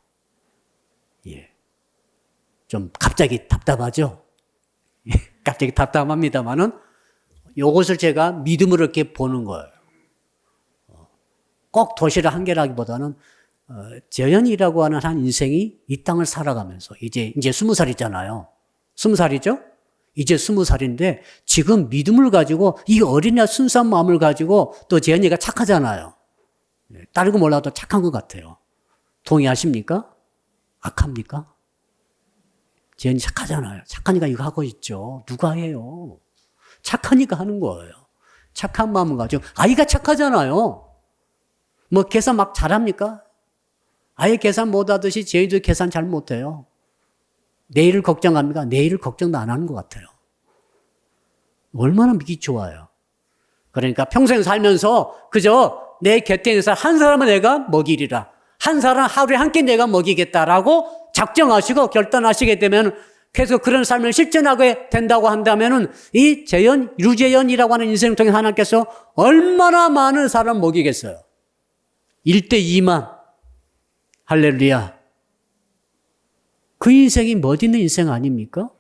예. 좀 갑자기 답답하죠? 갑자기 답답합니다만은 이것을 제가 믿음으로 이렇게 보는 거예요. 꼭 도시락 한 개라기보다는 재현이라고 하는 한 인생이 이 땅을 살아가면서 이제 20살이잖아요. 20살이죠? 이제 20살인데 지금 믿음을 가지고 이 어린애 순수한 마음을 가지고 또 재현이가 착하잖아요. 다른 거 몰라도 착한 것 같아요. 동의하십니까? 악합니까? 재현이 착하잖아요. 착하니까 이거 하고 있죠. 누가 해요? 착하니까 하는 거예요. 착한 마음을 가지고. 아이가 착하잖아요. 뭐 계산 막 잘합니까? 아예 계산 못하듯이 재현이도 계산 잘 못해요. 내일을 걱정합니까? 내일을 걱정도 안 하는 것 같아요. 얼마나 믿기 좋아요. 그러니까 평생 살면서 그저 내 곁에 있는 사람 한 사람은 내가 먹이리라. 한 사람 하루에 한 끼 내가 먹이겠다라고 작정하시고 결단하시게 되면 계속 그런 삶을 실천하게 된다고 한다면은 이 유재현이라고 하는 인생을 통해 하나님께서 얼마나 많은 사람 먹이겠어요. 1대 2만. 할렐루야. 그 인생이 멋있는 인생 아닙니까?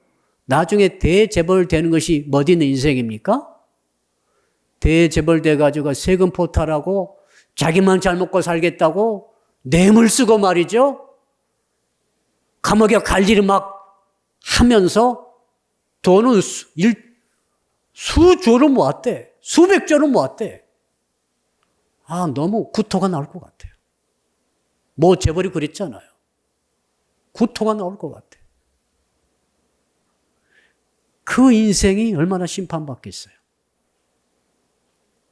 나중에 대재벌 되는 것이 멋있는 인생입니까? 대재벌 돼가지고 세금 포탈하고 자기만 잘 먹고 살겠다고 뇌물 쓰고 말이죠. 감옥에 갈 일을 막 하면서 돈은 수조를 모았대. 수백조를 모았대. 너무 구토가 나올 것 같아요. 뭐 재벌이 그랬잖아요. 구토가 나올 것 같아요. 그 인생이 얼마나 심판받겠어요.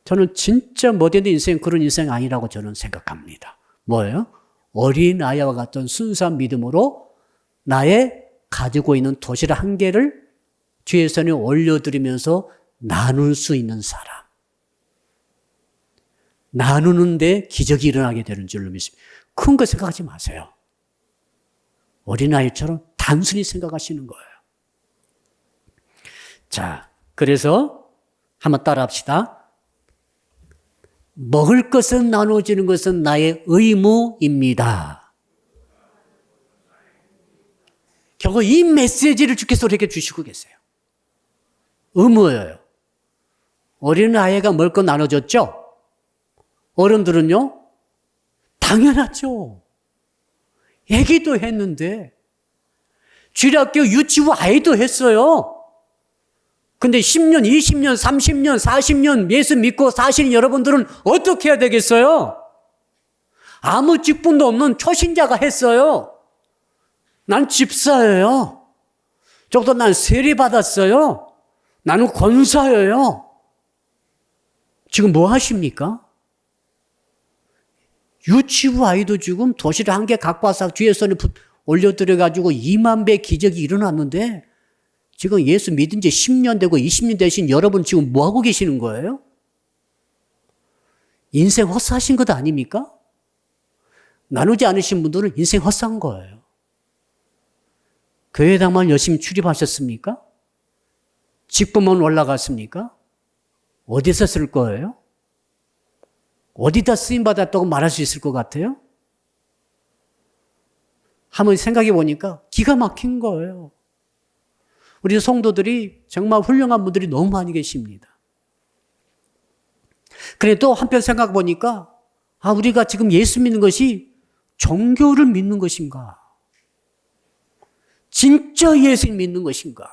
저는 진짜 멋있는 인생 그런 인생 아니라고 저는 생각합니다. 뭐예요? 어린아이와 같은 순수한 믿음으로 나의 가지고 있는 도시락 한 개를 주의 손에 올려드리면서 나눌 수 있는 사람. 나누는데 기적이 일어나게 되는 줄로 믿습니다. 큰 거 생각하지 마세요. 어린아이처럼 단순히 생각하시는 거예요. 자, 그래서 한번 따라합시다. 먹을 것은 나눠주는 것은 나의 의무입니다. 결국 이 메시지를 주께서 우리에게 주시고 계세요. 의무예요. 어린아이가 먹을 거 나눠줬죠? 어른들은요? 당연하죠. 애기도 했는데 주일학교 유치부 아이도 했어요. 근데 10년, 20년, 30년, 40년 예수 믿고 사시는 여러분들은 어떻게 해야 되겠어요? 아무 직분도 없는 초신자가 했어요. 난 집사예요. 적어도 난 세례 받았어요. 나는 권사예요. 지금 뭐 하십니까? 유치부 아이도 지금 도시락 한 개 갖고 와서 주의 손에 올려드려가지고 2만 배 기적이 일어났는데 지금 예수 믿은 지 10년 되고 20년 되신 여러분 지금 뭐 하고 계시는 거예요? 인생 헛사신 것 아닙니까? 나누지 않으신 분들은 인생 헛산 거예요. 교회당만 열심히 출입하셨습니까? 직분만 올라갔습니까? 어디서 쓸 거예요? 어디다 쓰임받았다고 말할 수 있을 것 같아요? 한번 생각해 보니까 기가 막힌 거예요. 우리 성도들이 정말 훌륭한 분들이 너무 많이 계십니다. 그래 또 한편 생각해 보니까 우리가 지금 예수 믿는 것이 종교를 믿는 것인가? 진짜 예수 믿는 것인가?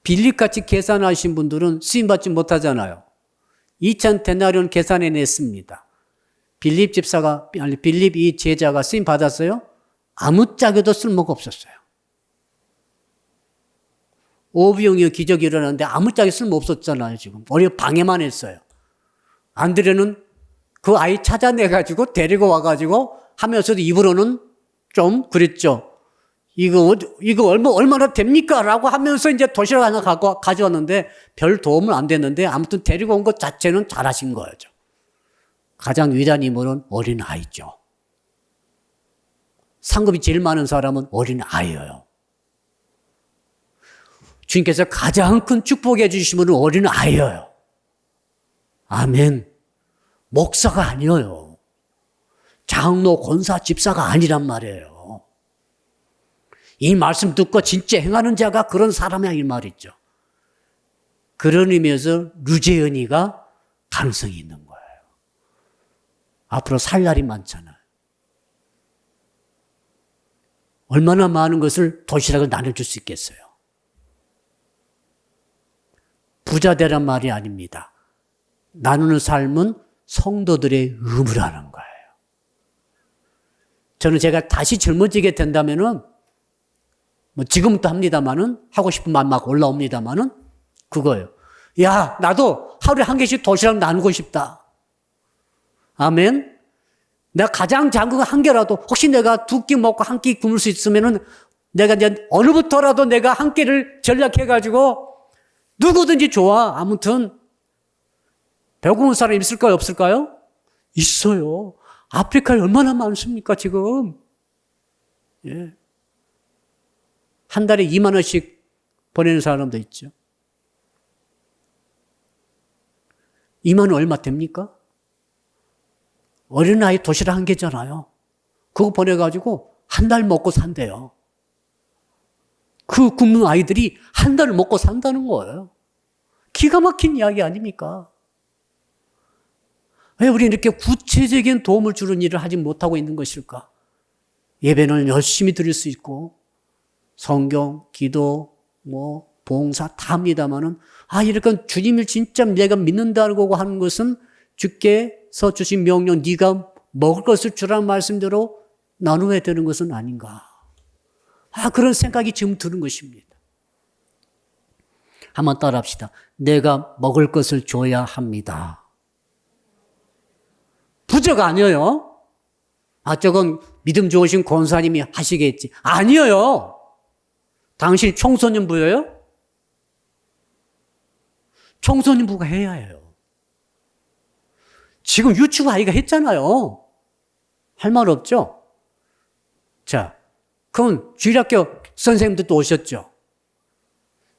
빌립같이 계산하신 분들은 쓰임받지 못하잖아요. 2,000데나리온 계산해 냈습니다. 빌립 이 제자가 쓰임 받았어요? 아무짝에도 쓸모가 없었어요. 오병이어 기적이 일어났는데 아무짝에 쓸모 없었잖아요, 지금. 오히려 방해만 했어요. 안드레는 그 아이 찾아내가지고 데리고 와가지고 하면서도 입으로는 좀 그랬죠. 이거 얼마나 됩니까? 라고 하면서 이제 도시락 하나 가져왔는데 별 도움은 안 됐는데 아무튼 데리고 온 것 자체는 잘하신 거죠. 가장 위대한 인물은 어린아이죠. 상급이 제일 많은 사람은 어린아이예요. 주님께서 가장 큰 축복해 주신 분은 어린아이예요. 아멘. 목사가 아니에요. 장로, 권사, 집사가 아니란 말이에요. 이 말씀 듣고 진짜 행하는 자가 그런 사람이야 이 말이죠. 그런 의미에서 류재은이가 가능성이 있는 거예요. 앞으로 살 날이 많잖아요. 얼마나 많은 것을 도시락을 나눠줄 수 있겠어요. 부자 되란 말이 아닙니다. 나누는 삶은 성도들의 의무라는 거예요. 저는 제가 다시 젊어지게 된다면은 지금도 합니다만은 하고 싶은 마음 막 올라옵니다만은 그거예요. 야, 나도 하루에 한 개씩 도시락 나누고 싶다. 아멘. 내가 가장 작은 거 한 개라도 혹시 내가 두 끼 먹고 한 끼 굶을 수 있으면은 내가 이제 어느부터라도 내가 한 끼를 전략해가지고 누구든지 좋아. 아무튼 배고픈 사람 있을까요? 없을까요? 있어요. 아프리카에 얼마나 많습니까 지금. 예. 한 달에 2만 원씩 보내는 사람도 있죠. 2만 원 얼마 됩니까? 어린아이 도시락 한 개잖아요. 그거 보내가지고 한 달 먹고 산대요. 그 굶는 아이들이 한 달을 먹고 산다는 거예요. 기가 막힌 이야기 아닙니까? 왜 우리 이렇게 구체적인 도움을 주는 일을 하지 못하고 있는 것일까? 예배는 열심히 드릴 수 있고 성경, 기도, 봉사 다 합니다만은 이렇게 주님을 진짜 내가 믿는다고 하는 것은 주께서 주신 명령 네가 먹을 것을 주라는 말씀대로 나누어야 되는 것은 아닌가. 그런 생각이 지금 드는 것입니다. 한번 따라합시다. 내가 먹을 것을 줘야 합니다. 부자가 아니에요. 저건 믿음 좋으신 권사님이 하시겠지. 아니에요. 당신 청소년부예요? 청소년부가 해야 해요. 지금 유치부 아이가 했잖아요. 할 말 없죠? 자, 그럼 주일학교 선생님들도 오셨죠?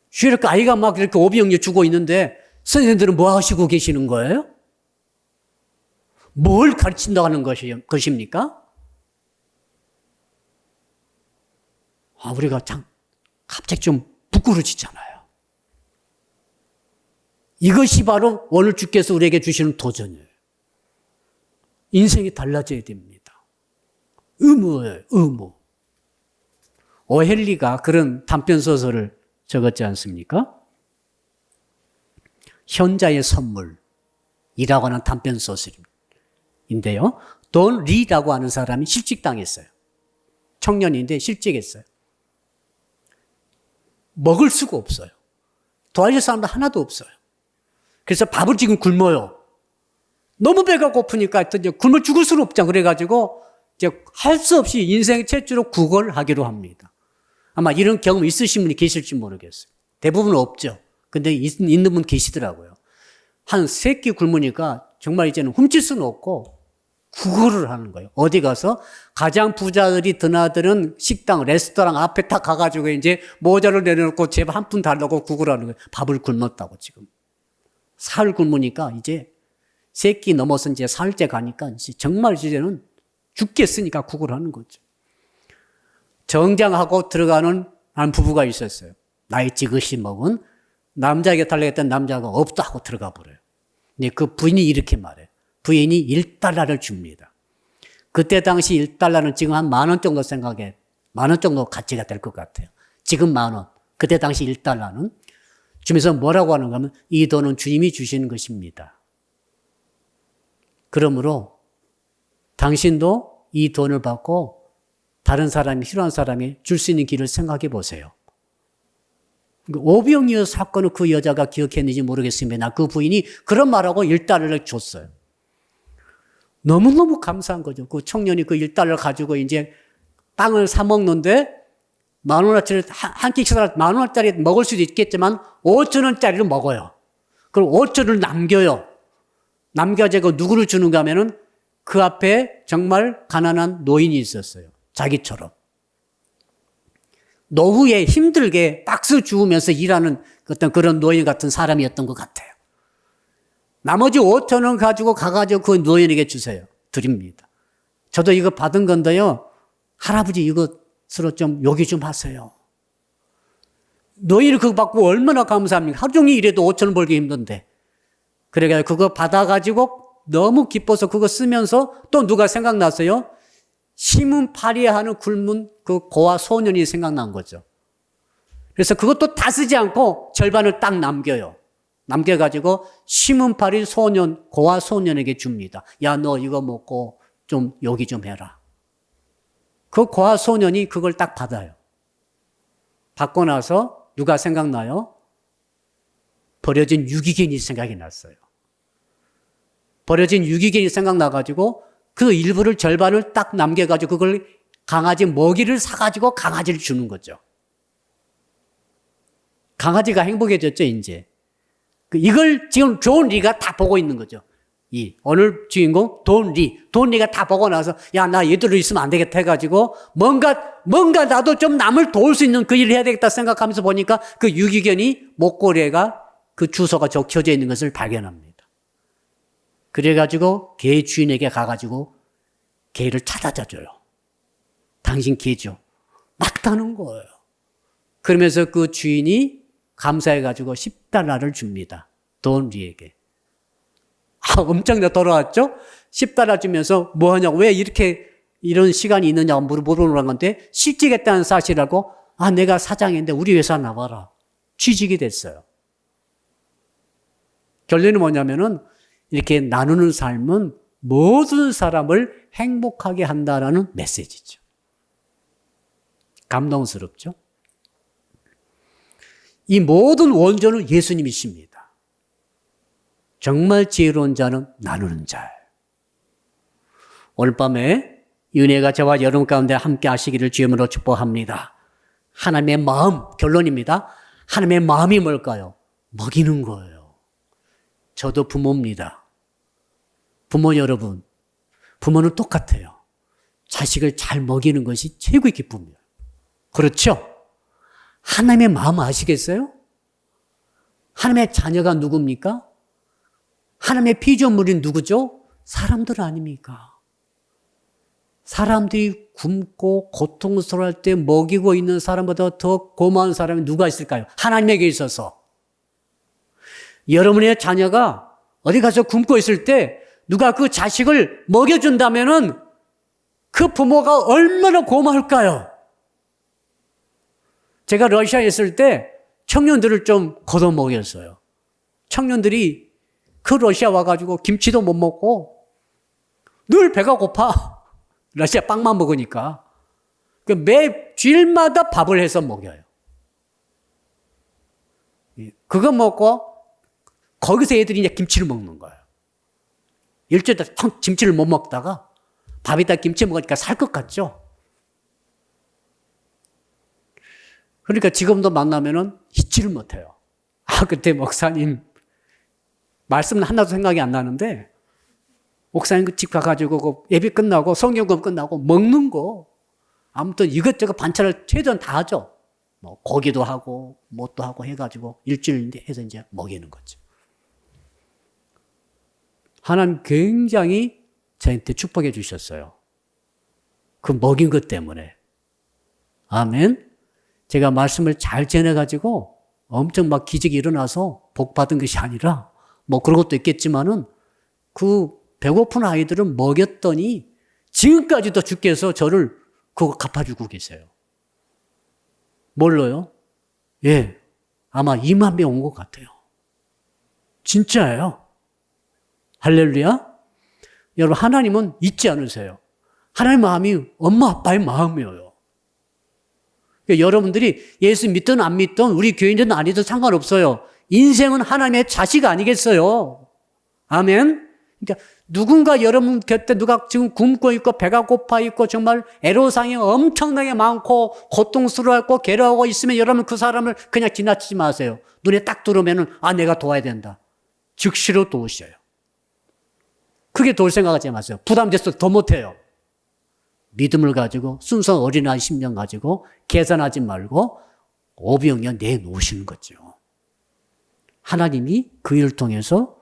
주일학교 아이가 막 이렇게 오비영유 주고 있는데 선생님들은 뭐 하시고 계시는 거예요? 뭘 가르친다는 것입니까? 우리가 갑자기 좀 부끄러지잖아요. 이것이 바로 오늘 주께서 우리에게 주시는 도전이에요. 인생이 달라져야 됩니다. 의무예요, 의무. 오헬리가 그런 단편소설을 적었지 않습니까? 현자의 선물이라고 하는 단편소설인데요. 돈 리라고 하는 사람이 실직당했어요. 청년인데 실직했어요. 먹을 수가 없어요. 도와줄 사람도 하나도 없어요. 그래서 밥을 지금 굶어요. 너무 배가 고프니까 굶어 죽을 수는 없잖아. 그래가지고 이제 할 수 없이 인생 최초로 국어를 하기로 합니다. 아마 이런 경험 있으신 분이 계실지 모르겠어요. 대부분 없죠. 근데 있는 분 계시더라고요. 한 3끼 굶으니까 정말 이제는 훔칠 수는 없고 국어를 하는 거예요. 어디 가서 가장 부자들이 드나드는 식당, 레스토랑 앞에 딱 가가지고 이제 모자를 내려놓고 제발 한 푼 달라고 국어를 하는 거예요. 밥을 굶었다고 지금. 사흘 굶으니까 이제 3끼 넘어서 이제 사흘째 가니까 이제 정말 이제는 죽겠으니까 국어를 하는 거죠. 정장하고 들어가는 한 부부가 있었어요. 나이 지긋이 먹은 남자에게 달라했던 남자가 없다 하고 들어가 버려요. 근데 그 부인이 이렇게 말해요. 부인이 1달러를 줍니다. 그때 당시 1달러는 지금 한 10,000원 정도 생각해. 10,000원 정도 가치가 될 것 같아요. 지금 10,000원. 그때 당시 1달러는 주면서 뭐라고 하는 거면 이 돈은 주님이 주시는 것입니다. 그러므로 당신도 이 돈을 받고 다른 사람이 필요한 사람이 줄 수 있는 길을 생각해 보세요. 오병이어 사건을 그 여자가 기억했는지 모르겠습니다. 그 부인이 그런 말하고 1달러를 줬어요. 너무너무 감사한 거죠. 그 청년이 그 1달러를 가지고 이제 빵을 사 먹는데 10,000원짜리 한 끼 식사를 10,000원짜리 먹을 수도 있겠지만 5,000원짜리를 먹어요. 그럼 5,000원을 남겨요. 남겨가지고 누구를 주는가 하면은 그 앞에 정말 가난한 노인이 있었어요. 자기처럼. 노후에 힘들게 박수 주우면서 일하는 어떤 그런 노인 같은 사람이었던 것 같아요. 나머지 5,000원 가지고 가가지고 그 노인에게 주세요. 드립니다. 저도 이거 받은 건데요. 할아버지 이것으로 좀 요기 좀 하세요. 노인이 그거 받고 얼마나 감사합니까? 하루 종일 일해도 5,000원 벌기 힘든데. 그래가지고 그거 받아가지고 너무 기뻐서 그거 쓰면서 또 누가 생각났어요? 심은 파리하는 굶은 그 고아 소년이 생각난 거죠. 그래서 그것도 다 쓰지 않고 절반을 딱 남겨요. 남겨가지고 심은 파리 소년, 고아 소년에게 줍니다. 야, 너 이거 먹고 좀 요기 좀 해라. 그 고아 소년이 그걸 딱 받아요. 받고 나서 누가 생각나요? 버려진 유기견이 생각이 났어요. 버려진 유기견이 생각나가지고 그 일부를 절반을 딱 남겨가지고 그걸 강아지 먹이를 사가지고 강아지를 주는 거죠. 강아지가 행복해졌죠, 이제. 이걸 지금 존 리가 다 보고 있는 거죠. 오늘 주인공 돈 리가 다 보고 나서 야, 나 얘들로 있으면 안 되겠다 해가지고 뭔가 나도 좀 남을 도울 수 있는 그 일을 해야 되겠다 생각하면서 보니까 그 유기견이 목걸이가 그 주소가 적혀져 있는 것을 발견합니다. 그래가지고 개 주인에게 가가지고 개를 찾아다 줘요. 당신 개죠. 맞다는 거예요. 그러면서 그 주인이 감사해가지고 10달러를 줍니다. 돈 리에게. 엄청나 돌아왔죠? 10달러 주면서 뭐 하냐고, 왜 이렇게 이런 시간이 있느냐고 물어보는 건데, 실직했다는 사실하고, 내가 사장인데 우리 회사 나와라. 취직이 됐어요. 결론은 뭐냐면은, 이렇게 나누는 삶은 모든 사람을 행복하게 한다라는 메시지죠. 감동스럽죠? 이 모든 원조는 예수님이십니다. 정말 지혜로운 자는 나누는 자예요. 오늘 밤에 이 은혜가 저와 여러분 가운데 함께 하시기를 주님으로 축복합니다. 하나님의 마음, 결론입니다. 하나님의 마음이 뭘까요? 먹이는 거예요. 저도 부모입니다. 부모 여러분, 부모는 똑같아요. 자식을 잘 먹이는 것이 최고의 기쁨이에요. 그렇죠? 하나님의 마음 아시겠어요? 하나님의 자녀가 누굽니까? 하나님의 피조물이 누구죠? 사람들 아닙니까? 사람들이 굶고 고통스러워할 때 먹이고 있는 사람보다 더 고마운 사람이 누가 있을까요? 하나님에게 있어서. 여러분의 자녀가 어디 가서 굶고 있을 때 누가 그 자식을 먹여준다면은 그 부모가 얼마나 고마울까요? 제가 러시아에 있을 때 청년들을 좀 걷어 먹였어요. 청년들이 그 러시아 와가지고 김치도 못 먹고 늘 배가 고파. 러시아 빵만 먹으니까. 매 주일마다 밥을 해서 먹여요. 그거 먹고 거기서 애들이 이제 김치를 먹는 거예요. 일주일에 김치를 못 먹다가 밥에다 김치 먹으니까 살 것 같죠? 그러니까 지금도 만나면은 잊지를 못해요. 아, 그때 목사님 말씀은 하나도 생각이 안 나는데 목사님 그 집 가가지고 그 예배 끝나고 성경금 끝나고 먹는 거 아무튼 이것저것 반찬을 최대한 다 하죠. 뭐 고기도 하고 뭣도 하고 해가지고 일주일 해서 이제 먹이는 거죠. 하나님 굉장히 저한테 축복해 주셨어요. 그 먹인 것 때문에. 아멘. 제가 말씀을 잘 전해가지고 엄청 막 기적이 일어나서 복 받은 것이 아니라 뭐 그런 것도 있겠지만은 그 배고픈 아이들은 먹였더니 지금까지도 주께서 저를 그거 갚아주고 계세요. 뭘로요? 예, 아마 2만 명 온 것 같아요. 진짜예요. 할렐루야. 여러분 하나님은 잊지 않으세요. 하나님의 마음이 엄마 아빠의 마음이에요. 그러니까 여러분들이 예수 믿든 안 믿든 우리 교인들은 아니든 상관없어요. 인생은 하나님의 자식 아니겠어요. 아멘. 그러니까 누군가 여러분 곁에 누가 지금 굶고 있고 배가 고파 있고 정말 애로사항이 엄청나게 많고 고통스러워하고 괴로워하고 있으면 여러분 그 사람을 그냥 지나치지 마세요. 눈에 딱 들어오면은 아 내가 도와야 된다. 즉시로 도우셔요. 크게 도울 생각하지 마세요. 부담돼서 더 못해요. 믿음을 가지고 순수한 어린아이 심령 가지고 계산하지 말고 오병이어 내놓으시는 거죠. 하나님이 그 일을 통해서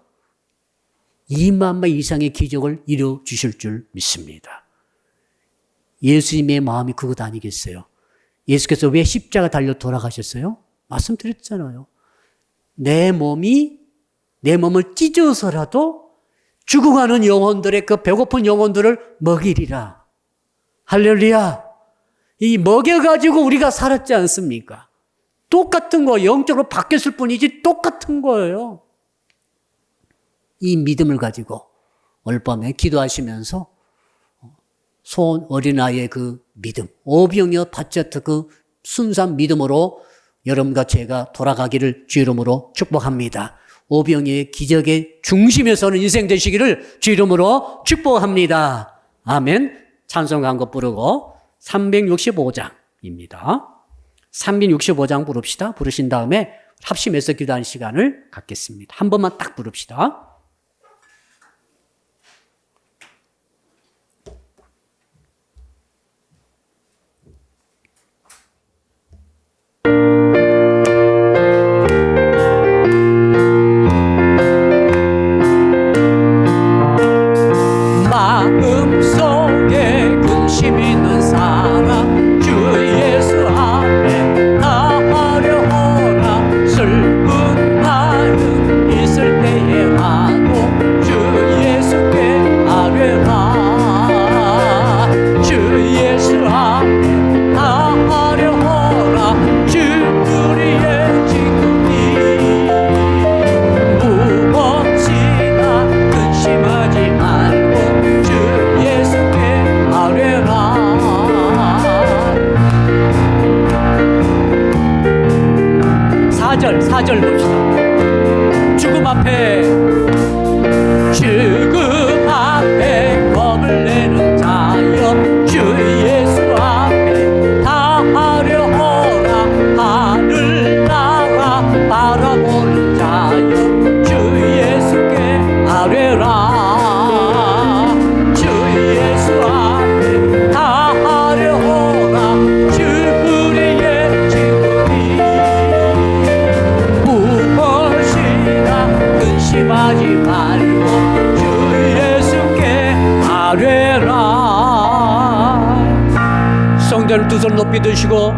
2만 명 이상의 기적을 이루어주실 줄 믿습니다. 예수님의 마음이 그것 아니겠어요? 예수께서 왜 십자가 달려 돌아가셨어요? 말씀드렸잖아요. 내 몸을 찢어서라도 죽어가는 영혼들의 그 배고픈 영혼들을 먹이리라. 할렐루야. 이 먹여가지고 우리가 살았지 않습니까? 똑같은 거, 영적으로 바뀌었을 뿐이지 똑같은 거예요. 이 믿음을 가지고 올밤에 기도하시면서 소원 어린아이의 그 믿음, 오병이어 밭자트 그 순수한 믿음으로 여러분과 제가 돌아가기를 주 이름으로 축복합니다. 오병이어의 기적의 중심에 서는 인생 되시기를 주 이름으로 축복합니다. 아멘. 찬송 한 곡 부르고 365장입니다. 365장 부릅시다. 부르신 다음에 합심해서 기도하는 시간을 갖겠습니다. 한 번만 딱 부릅시다. 마음속에 근심 있는 사람 주 예수 앞에 나아려 오라. 슬픈 마음 있을 때에라도 주 예수께 아뢰라. 주 예수 앞에 나아려 오라. 주 우리의 지금이 무엇이나 근심하지 말고 주 예수께 아뢰라. 4절 봅시다. 죽음 앞에 겁을 내는 자여 손 높이 드시고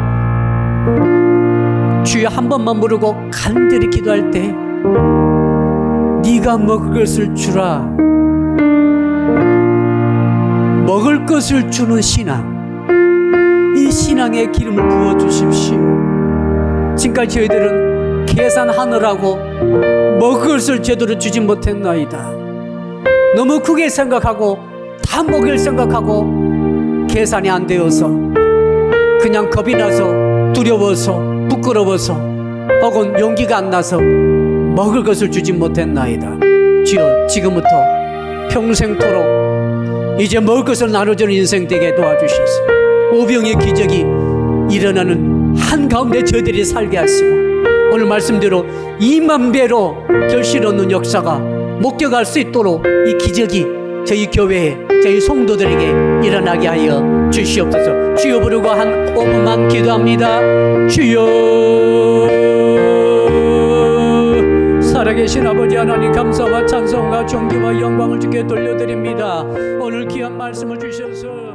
주여 한 번만 부르고 간절히 기도할 때 네가 먹을 것을 주라. 먹을 것을 주는 신앙, 이 신앙의 기름을 부어주십시오. 지금까지 저희들은 계산하느라고 먹을 것을 제대로 주지 못했나이다. 너무 크게 생각하고 다 먹일 생각하고 계산이 안 되어서 그냥 겁이 나서 두려워서 부끄러워서 혹은 용기가 안 나서 먹을 것을 주지 못했나이다. 주여 지금부터 평생토록 이제 먹을 것을 나눠주는 인생 되게 도와주셔서 오병의 기적이 일어나는 한가운데 저들이 살게 하시고 오늘 말씀대로 2만 배로 결실 얻는 역사가 목격할 수 있도록 이 기적이 저희 교회에 저희 성도들에게 일어나게 하여 주시옵소서. 주여 부르고 한 5분만 기도합니다. 주여, 살아계신 아버지 하나님, 감사와 찬송과 존귀와 영광을 주께 돌려드립니다. 오늘 귀한 말씀을 주셔서